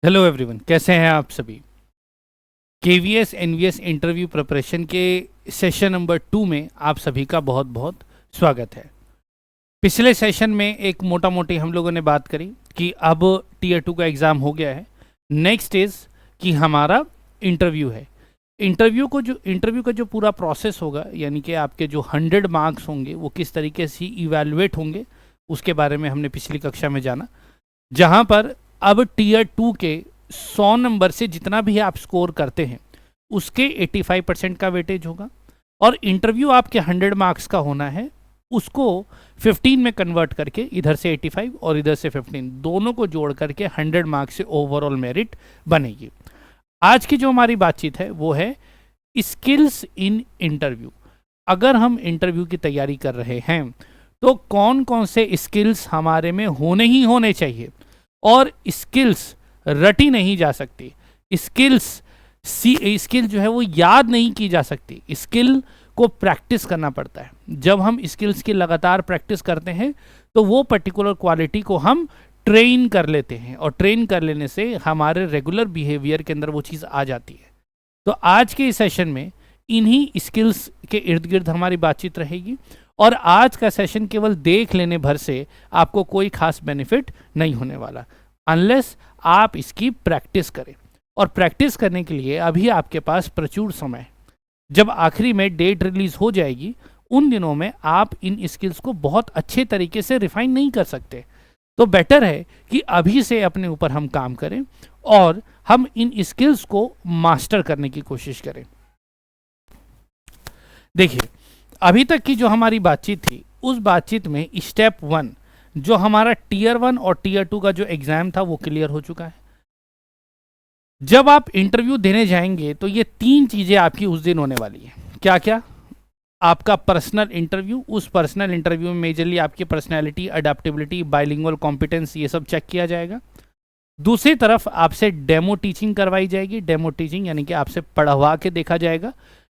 Hello everyone, कैसे हैं आप सभी। केवीएस एनवीएस इंटरव्यू प्रिपरेशन के सेशन नंबर 2 में आप सभी का बहुत बहुत स्वागत है। पिछले सेशन में एक मोटा मोटी हम लोगों ने बात करी कि अब टीयर 2 का एग्ज़ाम हो गया है। नेक्स्ट इज़ कि हमारा इंटरव्यू है। इंटरव्यू का जो पूरा प्रोसेस होगा, यानी कि आपके जो 100 मार्क्स होंगे वो किस तरीके से इवैल्यूएट होंगे, उसके बारे में हमने पिछली कक्षा में जाना। जहाँ पर अब टीयर 2 के 100 नंबर से जितना भी आप स्कोर करते हैं उसके 85% का वेटेज होगा, और इंटरव्यू आपके 100 मार्क्स का होना है, उसको 15 में कन्वर्ट करके इधर से 85 और इधर से 15 दोनों को जोड़ करके 100 मार्क्स से ओवरऑल मेरिट बनेगी। आज की जो हमारी बातचीत है वो है स्किल्स इन इंटरव्यू। अगर हम इंटरव्यू की तैयारी कर रहे हैं तो कौन कौन से स्किल्स हमारे में होने ही होने चाहिए, और स्किल्स रटी नहीं जा सकती। स्किल जो है वो याद नहीं की जा सकती, स्किल को प्रैक्टिस करना पड़ता है। जब हम स्किल्स की लगातार प्रैक्टिस करते हैं तो वो पर्टिकुलर क्वालिटी को हम ट्रेन कर लेते हैं, और ट्रेन कर लेने से हमारे रेगुलर बिहेवियर के अंदर वो चीज़ आ जाती है। तो आज के इस सेशन में इन्हीं स्किल्स के इर्द गिर्द हमारी बातचीत रहेगी, और आज का सेशन केवल देख लेने भर से आपको कोई खास बेनिफिट नहीं होने वाला अनलेस आप इसकी प्रैक्टिस करें। और प्रैक्टिस करने के लिए अभी आपके पास प्रचुर समय है। जब आखिरी में डेट रिलीज हो जाएगी उन दिनों में आप इन स्किल्स को बहुत अच्छे तरीके से रिफाइन नहीं कर सकते। तो बेटर है कि अभी से अपने ऊपर हम काम करें और हम इन स्किल्स को मास्टर करने की कोशिश करें। देखिए, अभी तक की जो हमारी बातचीत थी उस बातचीत में स्टेप 1 जो हमारा टीयर 1 और टीयर 2 का जो एग्जाम था वो क्लियर हो चुका है। जब आप इंटरव्यू देने जाएंगे तो ये 3 चीजें आपकी उस दिन होने वाली है। क्या क्या? आपका पर्सनल इंटरव्यू, उस पर्सनल इंटरव्यू में मेजरली आपकी पर्सनैलिटी, अडेप्टेबिलिटी, बाइलिंगुअल कॉम्पिटेंस, ये सब चेक किया जाएगा। दूसरी तरफ आपसे डेमो टीचिंग करवाई जाएगी। डेमो टीचिंग यानी कि आपसे पढ़वा के देखा जाएगा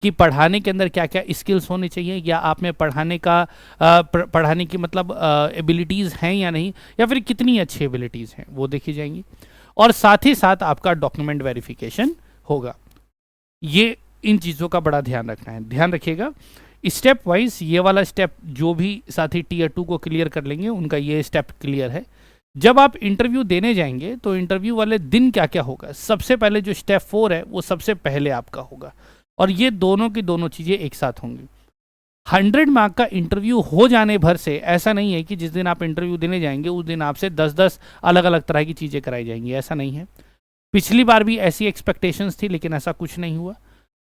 कि पढ़ाने के अंदर क्या क्या स्किल्स होने चाहिए, या आप में पढ़ाने की मतलब एबिलिटीज़ हैं या नहीं, या फिर कितनी अच्छी एबिलिटीज़ हैं वो देखी जाएंगी। और साथ ही साथ आपका डॉक्यूमेंट वेरिफिकेशन होगा। ये इन चीज़ों का बड़ा ध्यान रखना है, ध्यान रखिएगा। स्टेप वाइज ये वाला स्टेप जो भी साथी टीयर 2 को क्लियर कर लेंगे उनका ये स्टेप क्लियर है। जब आप इंटरव्यू देने जाएंगे तो इंटरव्यू वाले दिन क्या क्या होगा, सबसे पहले जो स्टेप 4 है वो सबसे पहले आपका होगा, और ये दोनों की दोनों चीज़ें एक साथ होंगी। 100 मार्क का इंटरव्यू हो जाने भर से ऐसा नहीं है कि जिस दिन आप इंटरव्यू देने जाएंगे उस दिन आपसे 10-10 अलग अलग तरह की चीज़ें कराई जाएंगी, ऐसा नहीं है। पिछली बार भी ऐसी एक्सपेक्टेशंस थी लेकिन ऐसा कुछ नहीं हुआ।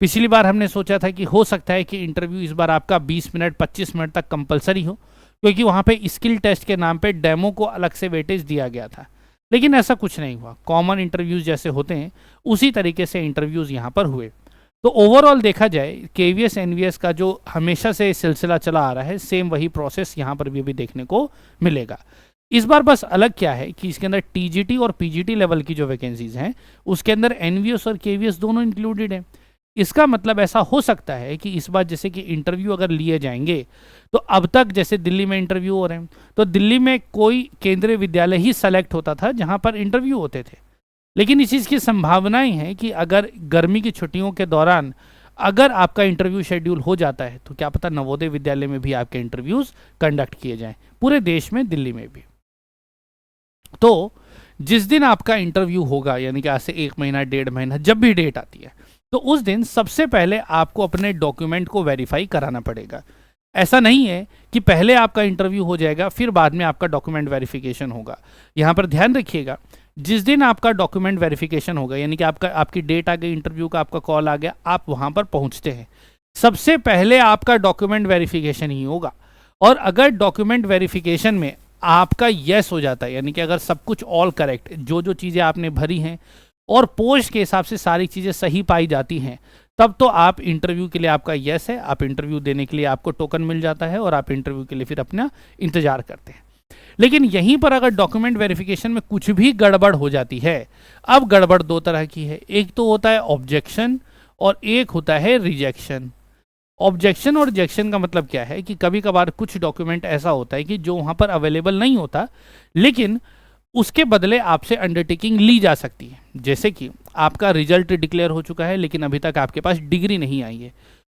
पिछली बार हमने सोचा था कि हो सकता है कि इंटरव्यू इस बार आपका 20 मिनट 25 मिनट तक कंपलसरी हो, क्योंकि वहाँ पे स्किल टेस्ट के नाम पे डेमो को अलग से वेटेज दिया गया था, लेकिन ऐसा कुछ नहीं हुआ। कॉमन इंटरव्यूज़ जैसे होते हैं उसी तरीके से इंटरव्यूज़ यहाँ पर हुए। तो ओवरऑल देखा जाए केवीएस एनवीएस का जो हमेशा से सिलसिला चला आ रहा है, सेम वही प्रोसेस यहाँ पर भी देखने को मिलेगा। इस बार बस अलग क्या है कि इसके अंदर टीजीटी और पीजीटी लेवल की जो वैकेंसीज हैं उसके अंदर एनवीएस और केवीएस दोनों इंक्लूडेड हैं। इसका मतलब ऐसा हो सकता है कि इस बार जैसे कि इंटरव्यू अगर लिए जाएंगे तो अब तक जैसे दिल्ली में इंटरव्यू हो रहे हैं तो दिल्ली में कोई केंद्रीय विद्यालय ही सेलेक्ट होता था जहाँ पर इंटरव्यू होते थे, लेकिन इस चीज़ की संभावनाएं हैं कि अगर गर्मी की छुट्टियों के दौरान अगर आपका इंटरव्यू शेड्यूल हो जाता है तो क्या पता नवोदय विद्यालय में भी आपके इंटरव्यूज़ कंडक्ट किए जाएं, पूरे देश में, दिल्ली में भी। तो जिस दिन आपका इंटरव्यू होगा, यानी कि आज से 1 महीना 1.5 महीना जब भी डेट आती है, तो उस दिन सबसे पहले आपको अपने डॉक्यूमेंट को वेरीफाई कराना पड़ेगा। ऐसा नहीं है कि पहले आपका इंटरव्यू हो जाएगा फिर बाद में आपका डॉक्यूमेंट वेरिफिकेशन होगा। यहाँ पर ध्यान रखिएगा, जिस दिन आपका डॉक्यूमेंट वेरिफिकेशन होगा, यानी कि आपकी डेट आ गई इंटरव्यू का, आपका कॉल आ गया, आप वहाँ पर पहुँचते हैं, सबसे पहले आपका डॉक्यूमेंट वेरिफिकेशन ही होगा। और अगर डॉक्यूमेंट वेरिफिकेशन में आपका यस हो जाता है, यानी कि अगर सब कुछ ऑल करेक्ट, जो जो चीज़ें आपने भरी हैं और पोस्ट के हिसाब से सारी चीज़ें सही पाई जाती हैं, तब तो आप इंटरव्यू के लिए आपका यस है, आप इंटरव्यू देने के लिए आपको टोकन मिल जाता है और आप इंटरव्यू के लिए फिर अपना इंतजार करते हैं। लेकिन यहीं पर अगर डॉक्यूमेंट वेरिफिकेशन में कुछ भी गड़बड़ हो जाती है, अब गड़बड़ 2 तरह की है, एक तो होता है ऑब्जेक्शन और एक होता है रिजेक्शन। ऑब्जेक्शन और रिजेक्शन का मतलब क्या है कि कभी कभार कुछ डॉक्यूमेंट ऐसा होता है कि जो वहाँ पर अवेलेबल नहीं होता, लेकिन उसके बदले आपसे अंडरटेकिंग ली जा सकती है। जैसे कि आपका रिजल्ट डिक्लेयर हो चुका है लेकिन अभी तक आपके पास डिग्री नहीं आई है,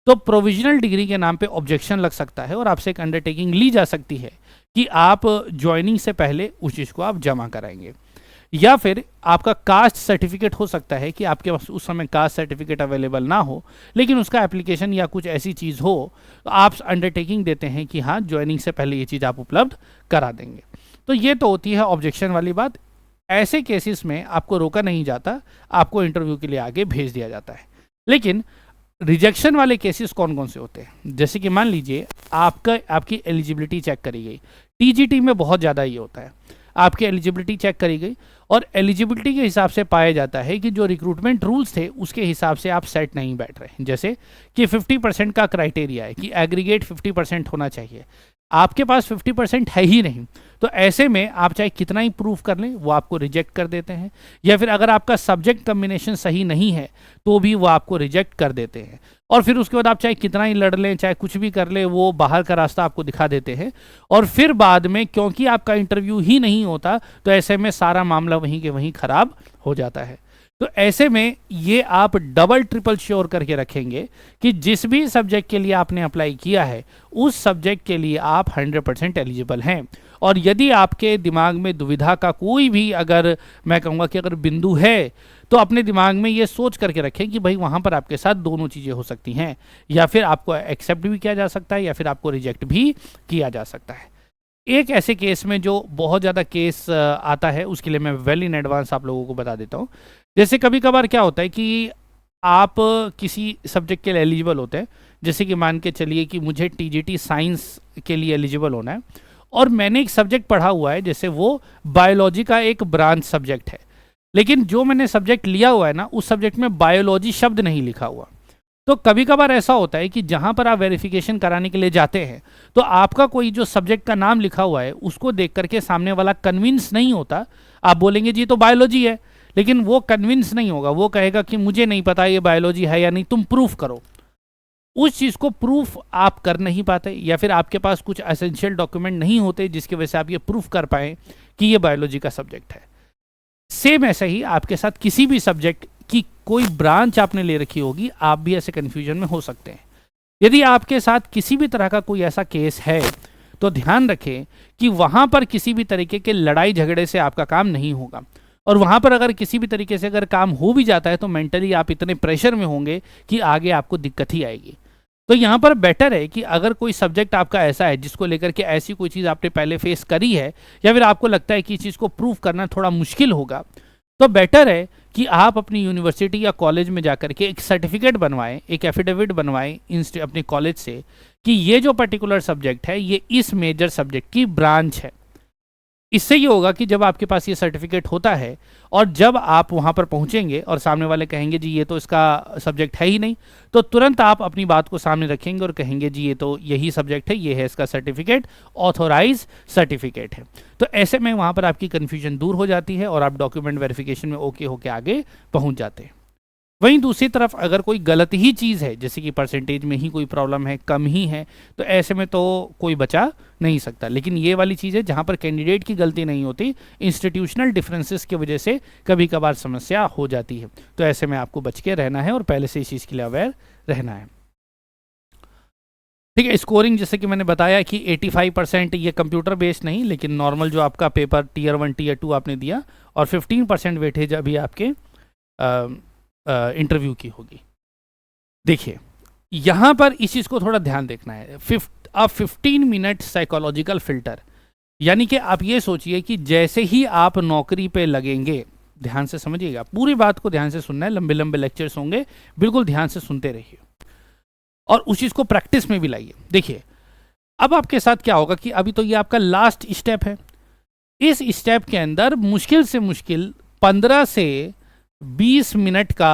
तो प्रोविजनल डिग्री के नाम पे ऑब्जेक्शन लग सकता है और आपसे एक अंडरटेकिंग ली जा सकती है कि आप ज्वाइनिंग से पहले उस चीज़ को आप जमा कराएंगे। या फिर आपका कास्ट सर्टिफिकेट हो सकता है कि आपके पास उस समय कास्ट सर्टिफिकेट अवेलेबल ना हो, लेकिन उसका एप्लीकेशन या कुछ ऐसी चीज़ हो तो आप अंडरटेकिंग देते हैं कि हाँ ज्वाइनिंग से पहले ये चीज़ आप उपलब्ध करा देंगे। तो ये तो होती है ऑब्जेक्शन वाली बात। ऐसे केसेस में आपको रोका नहीं जाता, आपको इंटरव्यू के लिए आगे भेज दिया जाता है। लेकिन रिजेक्शन वाले केसेस कौन कौन से होते हैं? जैसे कि मान लीजिए आपकी एलिजिबिलिटी चेक करी गई, टीजीटी में बहुत ज़्यादा ये होता है, आपकी एलिजिबिलिटी चेक करी गई और एलिजिबिलिटी के हिसाब से पाया जाता है कि जो रिक्रूटमेंट रूल्स थे उसके हिसाब से आप सेट नहीं बैठ रहे। जैसे कि 50% का क्राइटेरिया है कि एग्रीगेट 50% होना चाहिए, आपके पास 50% है ही नहीं, तो ऐसे में आप चाहे कितना ही प्रूफ कर लें वो आपको रिजेक्ट कर देते हैं। या फिर अगर आपका सब्जेक्ट कम्बिनेशन सही नहीं है तो भी वो आपको रिजेक्ट कर देते हैं। और फिर उसके बाद आप चाहे कितना ही लड़ लें, चाहे कुछ भी कर लें, वो बाहर का रास्ता आपको दिखा देते हैं। और फिर बाद में क्योंकि आपका इंटरव्यू ही नहीं होता तो ऐसे में सारा मामला वहीं के वहीं खराब हो जाता है। तो ऐसे में ये आप डबल ट्रिपल श्योर करके रखेंगे कि जिस भी सब्जेक्ट के लिए आपने अप्लाई किया है उस सब्जेक्ट के लिए आप 100% एलिजिबल हैं। और यदि आपके दिमाग में दुविधा का कोई भी, अगर मैं कहूँगा कि अगर बिंदु है, तो अपने दिमाग में ये सोच करके रखें कि भाई वहाँ पर आपके साथ दोनों चीज़ें हो सकती हैं, या फिर आपको एक्सेप्ट भी किया जा सकता है या फिर आपको रिजेक्ट भी किया जा सकता है। एक ऐसे केस में जो बहुत ज़्यादा केस आता है उसके लिए मैं वेल इन एडवांस आप लोगों को बता देता हूँ। जैसे कभी कभार क्या होता है कि आप किसी सब्जेक्ट के लिए एलिजिबल होते हैं, जैसे कि मान के चलिए कि मुझे टीजीटी साइंस के लिए एलिजिबल होना है और मैंने एक सब्जेक्ट पढ़ा हुआ है, जैसे वो बायोलॉजी का एक ब्रांच सब्जेक्ट है, लेकिन जो मैंने सब्जेक्ट लिया हुआ है ना उस सब्जेक्ट में बायोलॉजी शब्द नहीं लिखा हुआ। तो कभी कभार ऐसा होता है कि जहाँ पर आप वेरिफिकेशन कराने के लिए जाते हैं तो आपका कोई जो सब्जेक्ट का नाम लिखा हुआ है उसको देख करके सामने वाला कन्विंस नहीं होता। आप बोलेंगे जी तो बायोलॉजी है, लेकिन वो कन्विंस नहीं होगा, वो कहेगा कि मुझे नहीं पता ये बायोलॉजी है या नहीं, तुम प्रूफ करो। उस चीज़ को प्रूफ आप कर नहीं पाते या फिर आपके पास कुछ एसेंशियल डॉक्यूमेंट नहीं होते जिसकी वजह से आप ये प्रूफ कर पाएँ कि ये बायोलॉजी का सब्जेक्ट है। सेम ऐसा ही आपके साथ किसी भी सब्जेक्ट की कोई ब्रांच आपने ले रखी होगी, आप भी ऐसे कन्फ्यूजन में हो सकते हैं। यदि आपके साथ किसी भी तरह का कोई ऐसा केस है तो ध्यान रखें कि वहाँ पर किसी भी तरीके के लड़ाई झगड़े से आपका काम नहीं होगा। और वहाँ पर अगर किसी भी तरीके से अगर काम हो भी जाता है तो मेंटली आप इतने प्रेशर में होंगे कि आगे आपको दिक्कत ही आएगी। तो यहाँ पर बेटर है कि अगर कोई सब्जेक्ट आपका ऐसा है जिसको लेकर के ऐसी कोई चीज़ आपने पहले फेस करी है या फिर आपको लगता है कि इस चीज़ को प्रूव करना थोड़ा मुश्किल होगा, तो बेटर है कि आप अपनी यूनिवर्सिटी या कॉलेज में जाकर के एक सर्टिफिकेट बनवाएं, एक एफिडेविट बनवाएं अपने कॉलेज से कि ये जो पर्टिकुलर सब्जेक्ट है ये इस मेजर सब्जेक्ट की ब्रांच है। इससे ये होगा कि जब आपके पास ये सर्टिफिकेट होता है और जब आप वहाँ पर पहुँचेंगे और सामने वाले कहेंगे जी ये तो इसका सब्जेक्ट है ही नहीं, तो तुरंत आप अपनी बात को सामने रखेंगे और कहेंगे जी ये तो यही सब्जेक्ट है, ये है इसका सर्टिफिकेट, ऑथोराइज सर्टिफिकेट है। तो ऐसे में वहाँ पर आपकी कन्फ्यूजन दूर हो जाती है और आप डॉक्यूमेंट वेरिफिकेशन में ओके होके आगे पहुँच जाते हैं। वहीं दूसरी तरफ अगर कोई गलत ही चीज़ है, जैसे कि परसेंटेज में ही कोई प्रॉब्लम है, कम ही है, तो ऐसे में तो कोई बचा नहीं सकता। लेकिन ये वाली चीज़ है जहाँ पर कैंडिडेट की गलती नहीं होती, इंस्टीट्यूशनल डिफरेंसेस की वजह से कभी कभार समस्या हो जाती है। तो ऐसे में आपको बच के रहना है और पहले से इस चीज़ के लिए अवेयर रहना है। ठीक है, स्कोरिंग जैसे कि मैंने बताया कि 85% ये कंप्यूटर बेस्ड नहीं, लेकिन नॉर्मल जो आपका पेपर टीयर 1 टीयर 2 आपने दिया, और 15% वेटेज अभी आपके इंटरव्यू की होगी। देखिए यहाँ पर इस चीज़ को थोड़ा ध्यान देखना है। 15 मिनट साइकोलॉजिकल फिल्टर, यानी कि आप ये सोचिए कि जैसे ही आप नौकरी पे लगेंगे, ध्यान से समझिएगा, पूरी बात को ध्यान से सुनना है, लंबे लंबे लेक्चर्स होंगे, बिल्कुल ध्यान से सुनते रहिए और उस चीज़ को प्रैक्टिस में भी लाइए। देखिए अब आपके साथ क्या होगा कि अभी तो ये आपका लास्ट स्टेप है। इस स्टेप के अंदर मुश्किल से मुश्किल 15 से 20 मिनट का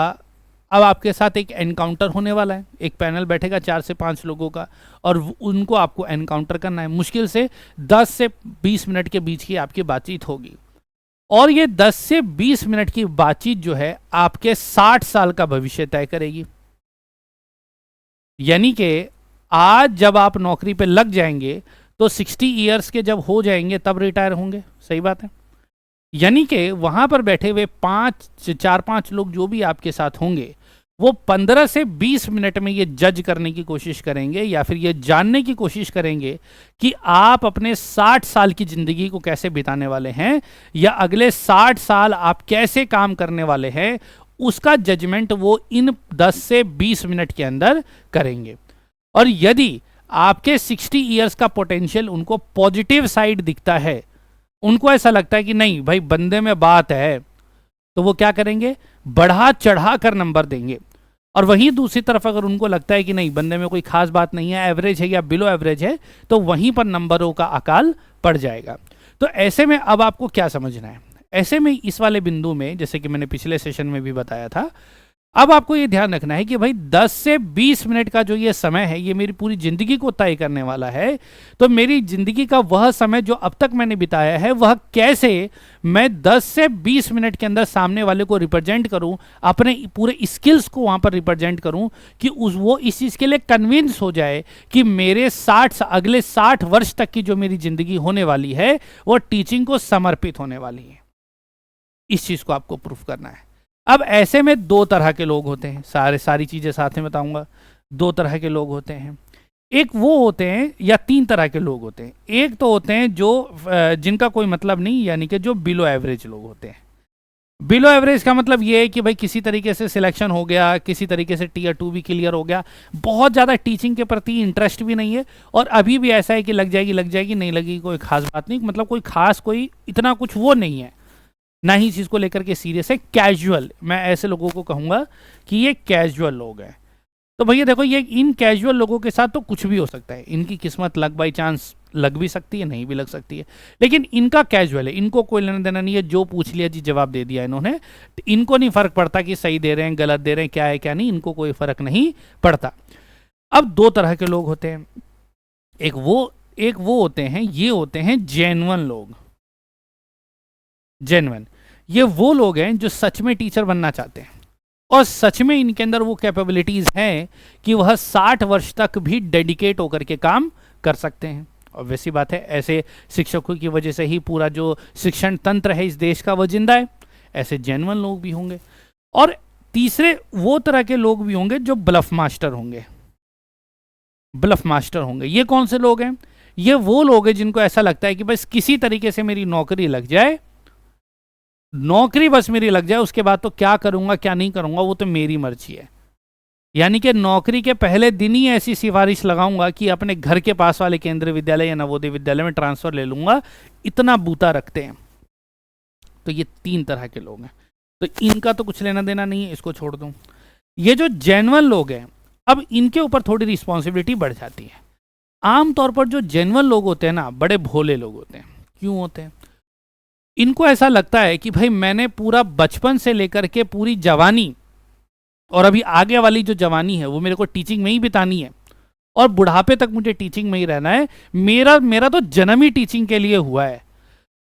अब आपके साथ एक एनकाउंटर होने वाला है। एक पैनल बैठेगा 4 से 5 लोगों का और उनको आपको एनकाउंटर करना है। मुश्किल से 10 से 20 मिनट के बीच की आपकी बातचीत होगी और ये 10 से 20 मिनट की बातचीत जो है आपके 60 साल का भविष्य तय करेगी। यानी कि आज जब आप नौकरी पे लग जाएंगे तो 60 ईयर्स के जब हो जाएंगे तब रिटायर होंगे। सही बात है। यानी कि वहां पर बैठे हुए 4-5 लोग जो भी आपके साथ होंगे, वो 15 से 20 मिनट में ये जज करने की कोशिश करेंगे या फिर ये जानने की कोशिश करेंगे कि आप अपने 60 साल की जिंदगी को कैसे बिताने वाले हैं, या अगले 60 साल आप कैसे काम करने वाले हैं, उसका जजमेंट वो इन 10 से 20 मिनट के अंदर करेंगे। और यदि आपके 60 ईयर्स का पोटेंशियल उनको पॉजिटिव साइड दिखता है, उनको ऐसा लगता है कि नहीं भाई बंदे में बात है, तो वो क्या करेंगे, बढ़ा चढ़ा कर नंबर देंगे। और वहीं दूसरी तरफ अगर उनको लगता है कि नहीं बंदे में कोई खास बात नहीं है, एवरेज है या बिलो एवरेज है, तो वहीं पर नंबरों का अकाल पड़ जाएगा। तो ऐसे में अब आपको क्या समझना है, ऐसे में इस वाले बिंदु में, जैसे कि मैंने पिछले सेशन में भी बताया था, अब आपको ये ध्यान रखना है कि भाई 10 से 20 मिनट का जो ये समय है, ये मेरी पूरी जिंदगी को तय करने वाला है। तो मेरी जिंदगी का वह समय जो अब तक मैंने बिताया है, वह कैसे मैं 10 से 20 मिनट के अंदर सामने वाले को रिप्रेजेंट करूं, अपने पूरे स्किल्स को वहां पर रिप्रेजेंट करूं कि वो इस चीज़ के लिए कन्विंस हो जाए कि मेरे अगले 60 वर्ष तक की जो मेरी जिंदगी होने वाली है, वो टीचिंग को समर्पित होने वाली है। इस चीज़ को आपको प्रूफ करना है। अब ऐसे में 2 तरह के लोग होते हैं, सारी चीज़ें साथ में बताऊंगा। 2 तरह के लोग होते हैं, एक वो होते हैं, या 3 तरह के लोग होते हैं। एक तो होते हैं जो जिनका कोई मतलब नहीं, यानी कि जो बिलो एवरेज लोग होते हैं। बिलो एवरेज का मतलब ये है कि भाई किसी तरीके से सिलेक्शन हो गया, किसी तरीके से टीयर 2 भी क्लियर हो गया, बहुत ज़्यादा टीचिंग के प्रति इंटरेस्ट भी नहीं है, और अभी भी ऐसा है कि लग जाएगी नहीं लगेगी कोई खास बात नहीं, मतलब कोई खास कोई इतना कुछ वो नहीं है, ना ही चीज़ को लेकर के सीरियस है, कैजुअल। मैं ऐसे लोगों को कहूँगा कि ये कैजुअल लोग हैं। तो भैया देखो, ये इन कैजुअल लोगों के साथ तो कुछ भी हो सकता है, इनकी किस्मत लक बाई चांस लग भी सकती है, नहीं भी लग सकती है, लेकिन इनका कैजुअल है, इनको कोई लेना देना नहीं है, जो पूछ लिया जी जवाब दे दिया इन्होंने। इनको नहीं फर्क पड़ता कि सही दे रहे हैं गलत दे रहे हैं, क्या है क्या नहीं, इनको कोई फर्क नहीं पड़ता। अब 2 तरह के लोग होते हैं, एक वो होते हैं, ये होते हैं जेन्युइन लोग। जेन्युइन ये वो लोग हैं जो सच में टीचर बनना चाहते हैं, और सच में इनके अंदर वो कैपेबिलिटीज हैं कि वह 60 वर्ष तक भी डेडिकेट होकर के काम कर सकते हैं। और वैसी बात है, ऐसे शिक्षकों की वजह से ही पूरा जो शिक्षण तंत्र है इस देश का वो जिंदा है। ऐसे जेन्युइन लोग भी होंगे। और तीसरे वो तरह के लोग भी होंगे जो ब्लफ मास्टर होंगे। ब्लफ मास्टर होंगे, ये कौन से लोग हैं? ये वो लोग हैं जिनको ऐसा लगता है कि बस किसी तरीके से मेरी नौकरी लग जाए, नौकरी बस मेरी लग जाए, उसके बाद तो क्या करूंगा क्या नहीं करूंगा वो तो मेरी मर्जी है। यानी कि नौकरी के पहले दिन ही ऐसी सिफारिश लगाऊंगा कि अपने घर के पास वाले केंद्रीय विद्यालय या नवोदय विद्यालय में ट्रांसफर ले लूंगा, इतना बूता रखते हैं। तो ये 3 तरह के लोग हैं, तो इनका तो कुछ लेना देना नहीं है, इसको छोड़ दूं। ये जो जेन्युइन लोग हैं, अब इनके ऊपर थोड़ी रिस्पॉन्सिबिलिटी बढ़ जाती है। आमतौर पर जो जेन्युइन लोग होते हैं ना, बड़े भोले लोग होते हैं। क्यों होते हैं? इनको ऐसा लगता है कि भाई मैंने पूरा बचपन से लेकर के पूरी जवानी और अभी आगे वाली जो जवानी है वो मेरे को टीचिंग में ही बितानी है, और बुढ़ापे तक मुझे टीचिंग में ही रहना है। मेरा तो जन्म ही टीचिंग के लिए हुआ है।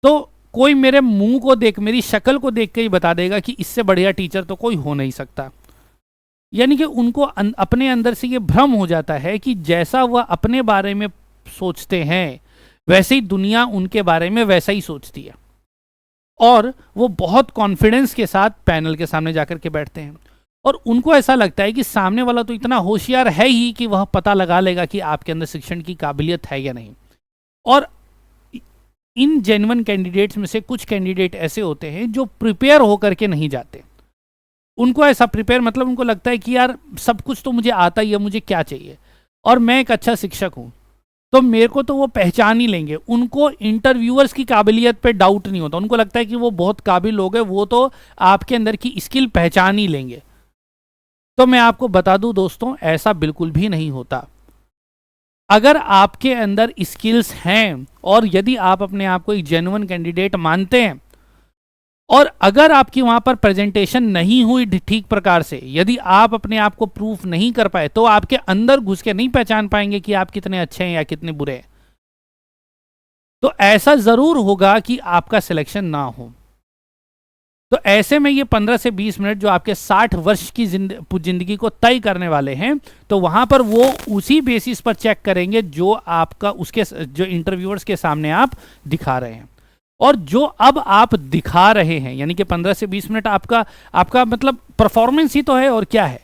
तो कोई मेरे मुंह को देख, मेरी शक्ल को देख के ही बता देगा कि इससे बढ़िया टीचर तो कोई हो नहीं सकता। यानी कि उनको अपने अंदर से ये भ्रम हो जाता है कि जैसा वह अपने बारे में सोचते हैं वैसे ही दुनिया उनके बारे में वैसा ही सोचती है, और वो बहुत कॉन्फिडेंस के साथ पैनल के सामने जाकर के बैठते हैं, और उनको ऐसा लगता है कि सामने वाला तो इतना होशियार है ही कि वह पता लगा लेगा कि आपके अंदर शिक्षण की काबिलियत है या नहीं। और इन जेन्युइन कैंडिडेट्स में से कुछ कैंडिडेट ऐसे होते हैं जो प्रिपेयर होकर के नहीं जाते। उनको ऐसा प्रिपेयर, मतलब उनको लगता है कि यार सब कुछ तो मुझे आता ही है, मुझे क्या चाहिए, और मैं एक अच्छा शिक्षक हूँ तो मेरे को तो वो पहचान ही लेंगे। उनको इंटरव्यूअर्स की काबिलियत पे डाउट नहीं होता, उनको लगता है कि वो बहुत काबिल लोग हैं, वो तो आपके अंदर की स्किल पहचान ही लेंगे। तो मैं आपको बता दूं दोस्तों, ऐसा बिल्कुल भी नहीं होता। अगर आपके अंदर स्किल्स हैं, और यदि आप अपने आप को एक जेन्युइन कैंडिडेट मानते हैं, और अगर आपकी वहां पर प्रेजेंटेशन नहीं हुई ठीक प्रकार से, यदि आप अपने आप को प्रूफ नहीं कर पाए, तो आपके अंदर घुस के नहीं पहचान पाएंगे कि आप कितने अच्छे हैं या कितने बुरे हैं। तो ऐसा जरूर होगा कि आपका सिलेक्शन ना हो। तो ऐसे में ये 15 से 20 मिनट जो आपके 60 वर्ष की जिंदगी को तय करने वाले हैं, तो वहां पर वो उसी बेसिस पर चेक करेंगे जो आपका, उसके जो इंटरव्यूअर्स के सामने आप दिखा रहे हैं। और जो अब आप दिखा रहे हैं, यानी कि 15 से 20 मिनट आपका आपका मतलब परफॉर्मेंस ही तो है, और क्या है।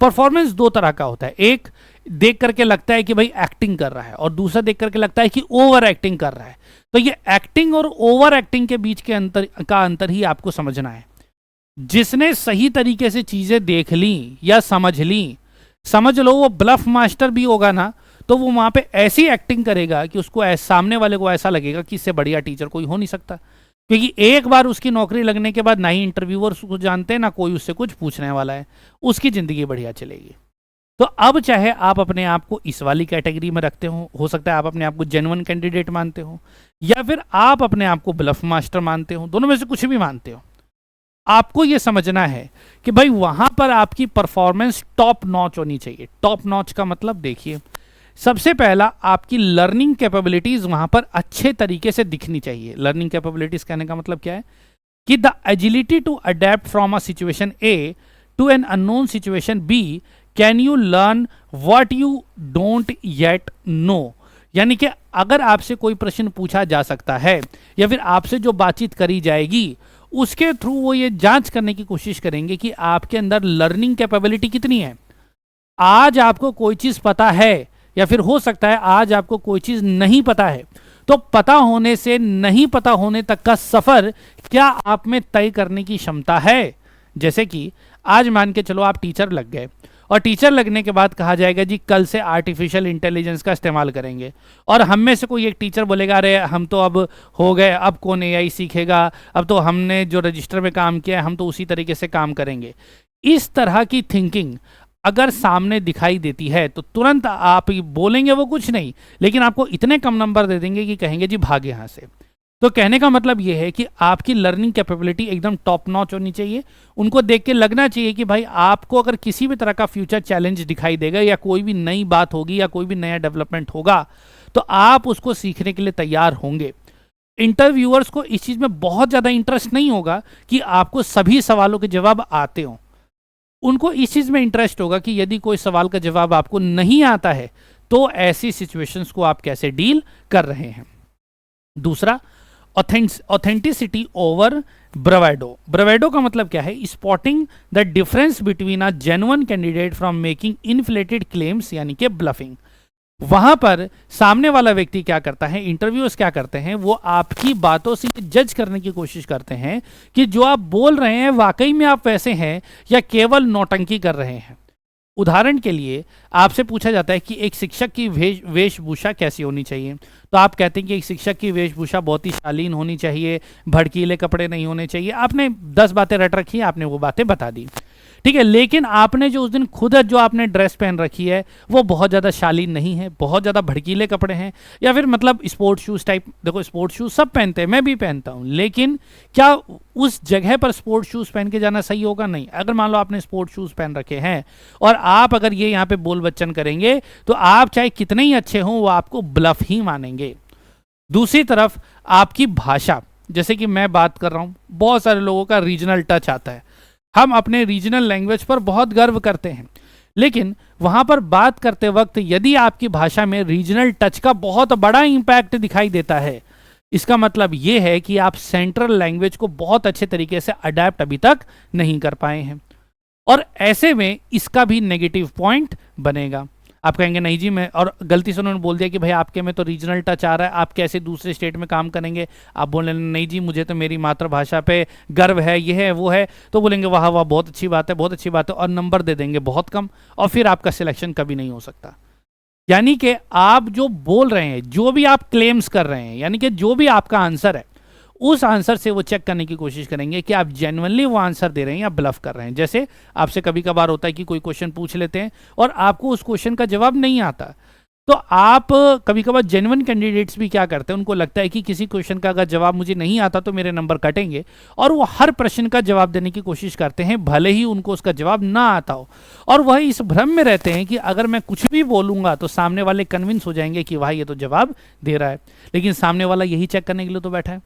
परफॉर्मेंस दो तरह का होता है, एक देख करके लगता है कि भाई एक्टिंग कर रहा है, और दूसरा देख करके लगता है कि ओवर एक्टिंग कर रहा है। तो ये एक्टिंग और ओवर एक्टिंग के बीच के अंतर ही आपको समझना है। जिसने सही तरीके से चीजें देख ली या समझ ली, समझ लो वो ब्लफ मास्टर भी होगा ना, तो वो वहां पे ऐसी एक्टिंग करेगा कि उसको सामने वाले को ऐसा लगेगा कि इससे बढ़िया टीचर कोई हो नहीं सकता। क्योंकि एक बार उसकी नौकरी लगने के बाद ना ही इंटरव्यूअर उसको जानते हैं, ना कोई उससे कुछ पूछने वाला है, उसकी जिंदगी बढ़िया चलेगी। तो अब चाहे आप अपने आप को इस वाली कैटेगरी में रखते हो सकता है आप अपने आप को जेन्युइन कैंडिडेट मानते हो, या फिर आप अपने आप को ब्लफ मास्टर मानते हो, दोनों में से कुछ भी मानते हो, आपको यह समझना है कि भाई वहां पर आपकी परफॉर्मेंस टॉप नॉच होनी चाहिए। टॉप नॉच का मतलब देखिए, सबसे पहला आपकी लर्निंग कैपेबिलिटीज वहां पर अच्छे तरीके से दिखनी चाहिए। लर्निंग कैपेबिलिटीज कहने का मतलब क्या है कि the agility to adapt from a situation A to an unknown situation B, can you learn what you don't yet know. यानी कि अगर आपसे कोई प्रश्न पूछा जा सकता है या फिर आपसे जो बातचीत करी जाएगी उसके थ्रू वो ये जांच करने की कोशिश करेंगे कि आपके अंदर लर्निंग कैपेबिलिटी कितनी है। आज आपको कोई चीज पता है, या फिर हो सकता है आज आपको कोई चीज नहीं पता है, तो पता होने से नहीं पता होने तक का सफर क्या आप में तय करने की क्षमता है। जैसे कि आज मान के चलो आप टीचर लग गए, और टीचर लगने के बाद कहा जाएगा जी कल से आर्टिफिशियल इंटेलिजेंस का इस्तेमाल करेंगे, और हम में से कोई एक टीचर बोलेगा अरे हम तो अब हो गए, अब कौन एआई सीखेगा, अब तो हमने जो रजिस्टर में काम किया है हम तो उसी तरीके से काम करेंगे। इस तरह की थिंकिंग अगर सामने दिखाई देती है तो तुरंत आप बोलेंगे वो कुछ नहीं, लेकिन आपको इतने कम नंबर दे देंगे कि कहेंगे जी भाग यहाँ से। तो कहने का मतलब ये है कि आपकी लर्निंग कैपेबिलिटी एकदम टॉप नॉच होनी चाहिए। उनको देख के लगना चाहिए कि भाई आपको अगर किसी भी तरह का फ्यूचर चैलेंज दिखाई देगा, या कोई भी नई बात होगी, या कोई भी नया डेवलपमेंट होगा, तो आप उसको सीखने के लिए तैयार होंगे। इंटरव्यूअर्स को इस चीज़ में बहुत ज़्यादा इंटरेस्ट नहीं होगा कि आपको सभी सवालों के जवाब आते हों। उनको इस चीज़ में इंटरेस्ट होगा कि यदि कोई सवाल का जवाब आपको नहीं आता है तो ऐसी सिचुएशंस को आप कैसे डील कर रहे हैं। दूसरा, ऑथेंटिसिटी ओवर ब्रवेडो। ब्रवेडो का मतलब क्या है? Spotting the difference between a genuine candidate from making inflated claims, यानी कि ब्लफिंग। वहां पर सामने वाला व्यक्ति क्या करता है, इंटरव्यूअर्स क्या करते हैं, वो आपकी बातों से जज करने की कोशिश करते हैं कि जो आप बोल रहे हैं वाकई में आप वैसे हैं या केवल नौटंकी कर रहे हैं। उदाहरण के लिए आपसे पूछा जाता है कि एक शिक्षक की वेशभूषा कैसी होनी चाहिए, तो आप कहते हैं कि एक शिक्षक की वेशभूषा बहुत ही शालीन होनी चाहिए, भड़कीले कपड़े नहीं होने चाहिए। आपने 10 बातें रट रखी हैं, आपने वो बातें बता दी, ठीक है, लेकिन आपने जो उस दिन खुद जो आपने ड्रेस पहन रखी है वो बहुत ज़्यादा शालीन नहीं है, बहुत ज़्यादा भड़कीले कपड़े हैं, या फिर मतलब स्पोर्ट्स शूज़ टाइप। देखो स्पोर्ट्स शूज़ सब पहनते हैं, मैं भी पहनता हूँ, लेकिन क्या उस जगह पर स्पोर्ट्स शूज़ पहन के जाना सही होगा? नहीं। अगर मान लो आपने स्पोर्ट्स शूज़ पहन रखे हैं और आप अगर ये यहाँ पे बोल बच्चन करेंगे तो आप चाहे कितने ही अच्छे हों वो आपको ब्लफ ही मानेंगे। दूसरी तरफ आपकी भाषा, जैसे कि मैं बात कर रहा हूँ, बहुत सारे लोगों का रीजनल टच आता है, हम अपने रीजनल लैंग्वेज पर बहुत गर्व करते हैं, लेकिन वहां पर बात करते वक्त यदि आपकी भाषा में रीजनल टच का बहुत बड़ा इंपैक्ट दिखाई देता है, इसका मतलब यह है कि आप सेंट्रल लैंग्वेज को बहुत अच्छे तरीके से अडेप्ट अभी तक नहीं कर पाए हैं, और ऐसे में इसका भी नेगेटिव पॉइंट बनेगा। आप कहेंगे नहीं जी, मैं और गलती से उन्होंने बोल दिया कि भाई आपके में तो रीजनल टच आ रहा है, आप कैसे दूसरे स्टेट में काम करेंगे? आप बोले नहीं जी मुझे तो मेरी मातृभाषा पे गर्व है, ये है वो है, तो बोलेंगे वाह वाह बहुत अच्छी बात है, बहुत अच्छी बात है, और नंबर दे देंगे बहुत कम, और फिर आपका सिलेक्शन कभी नहीं हो सकता। यानी कि आप जो बोल रहे हैं, जो भी आप क्लेम्स कर रहे हैं, यानी कि जो भी आपका आंसर है, उस आंसर से वो चेक करने की कोशिश करेंगे कि आप जेन्युइनली वो आंसर दे रहे हैं या ब्लफ कर रहे हैं। जैसे आपसे कभी कभार होता है कि कोई क्वेश्चन पूछ लेते हैं और आपको उस क्वेश्चन का जवाब नहीं आता, तो आप कभी कभार जेन्युइन कैंडिडेट्स भी क्या करते हैं, उनको लगता है कि किसी क्वेश्चन का अगर जवाब मुझे नहीं आता तो मेरे नंबर कटेंगे, और वो हर प्रश्न का जवाब देने की कोशिश करते हैं भले ही उनको उसका जवाब ना आता हो, और वह इस भ्रम में रहते हैं कि अगर मैं कुछ भी बोलूंगा तो सामने वाले कन्विंस हो जाएंगे कि वाह ये तो जवाब दे रहा है, लेकिन सामने वाला यही चेक करने के लिए तो बैठा है।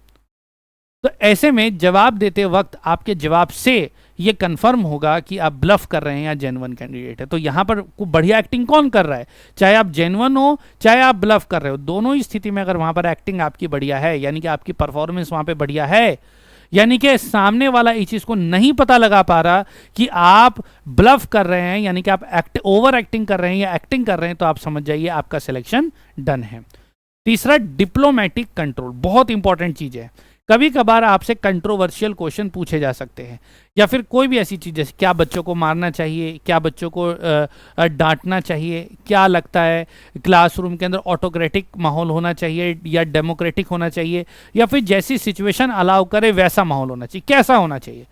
तो ऐसे में जवाब देते वक्त आपके जवाब से ये कंफर्म होगा कि आप ब्लफ कर रहे हैं या जेन्युइन कैंडिडेट है। तो यहाँ पर बढ़िया एक्टिंग कौन कर रहा है, चाहे आप जेन्युइन हो चाहे आप ब्लफ कर रहे हो, दोनों ही स्थिति में अगर वहाँ पर एक्टिंग आपकी बढ़िया है, यानी कि आपकी परफॉर्मेंस वहाँ पे बढ़िया है, यानी कि सामने वाला इस चीज़ को नहीं पता लगा पा रहा कि आप ब्लफ कर रहे हैं, यानी कि आप ओवर एक्टिंग कर रहे हैं या एक्टिंग कर रहे हैं, तो आप समझ जाइए आपका सिलेक्शन डन है। तीसरा, डिप्लोमेटिक कंट्रोल, बहुत इंपॉर्टेंट चीज़ है। कभी कभार आपसे कंट्रोवर्शियल क्वेश्चन पूछे जा सकते हैं, या फिर कोई भी ऐसी चीज़, जैसे क्या बच्चों को मारना चाहिए, क्या बच्चों को डांटना चाहिए, क्या लगता है क्लासरूम के अंदर ऑटोक्रेटिक माहौल होना चाहिए या डेमोक्रेटिक होना चाहिए, या फिर जैसी सिचुएशन अलाउ करे वैसा माहौल होना चाहिए, कैसा होना चाहिए।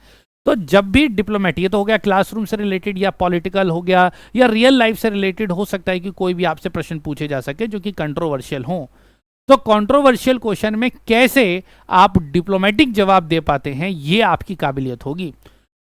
तो जब भी डिप्लोमेट, ये तो हो गया क्लासरूम से रिलेटेड या पॉलिटिकल हो गया या रियल लाइफ से रिलेटेड, हो सकता है कि कोई भी आपसे प्रश्न पूछे जा सके जो कि कंट्रोवर्शियल हो। तो कंट्रोवर्शियल क्वेश्चन में कैसे आप डिप्लोमेटिक जवाब दे पाते हैं, ये आपकी काबिलियत होगी,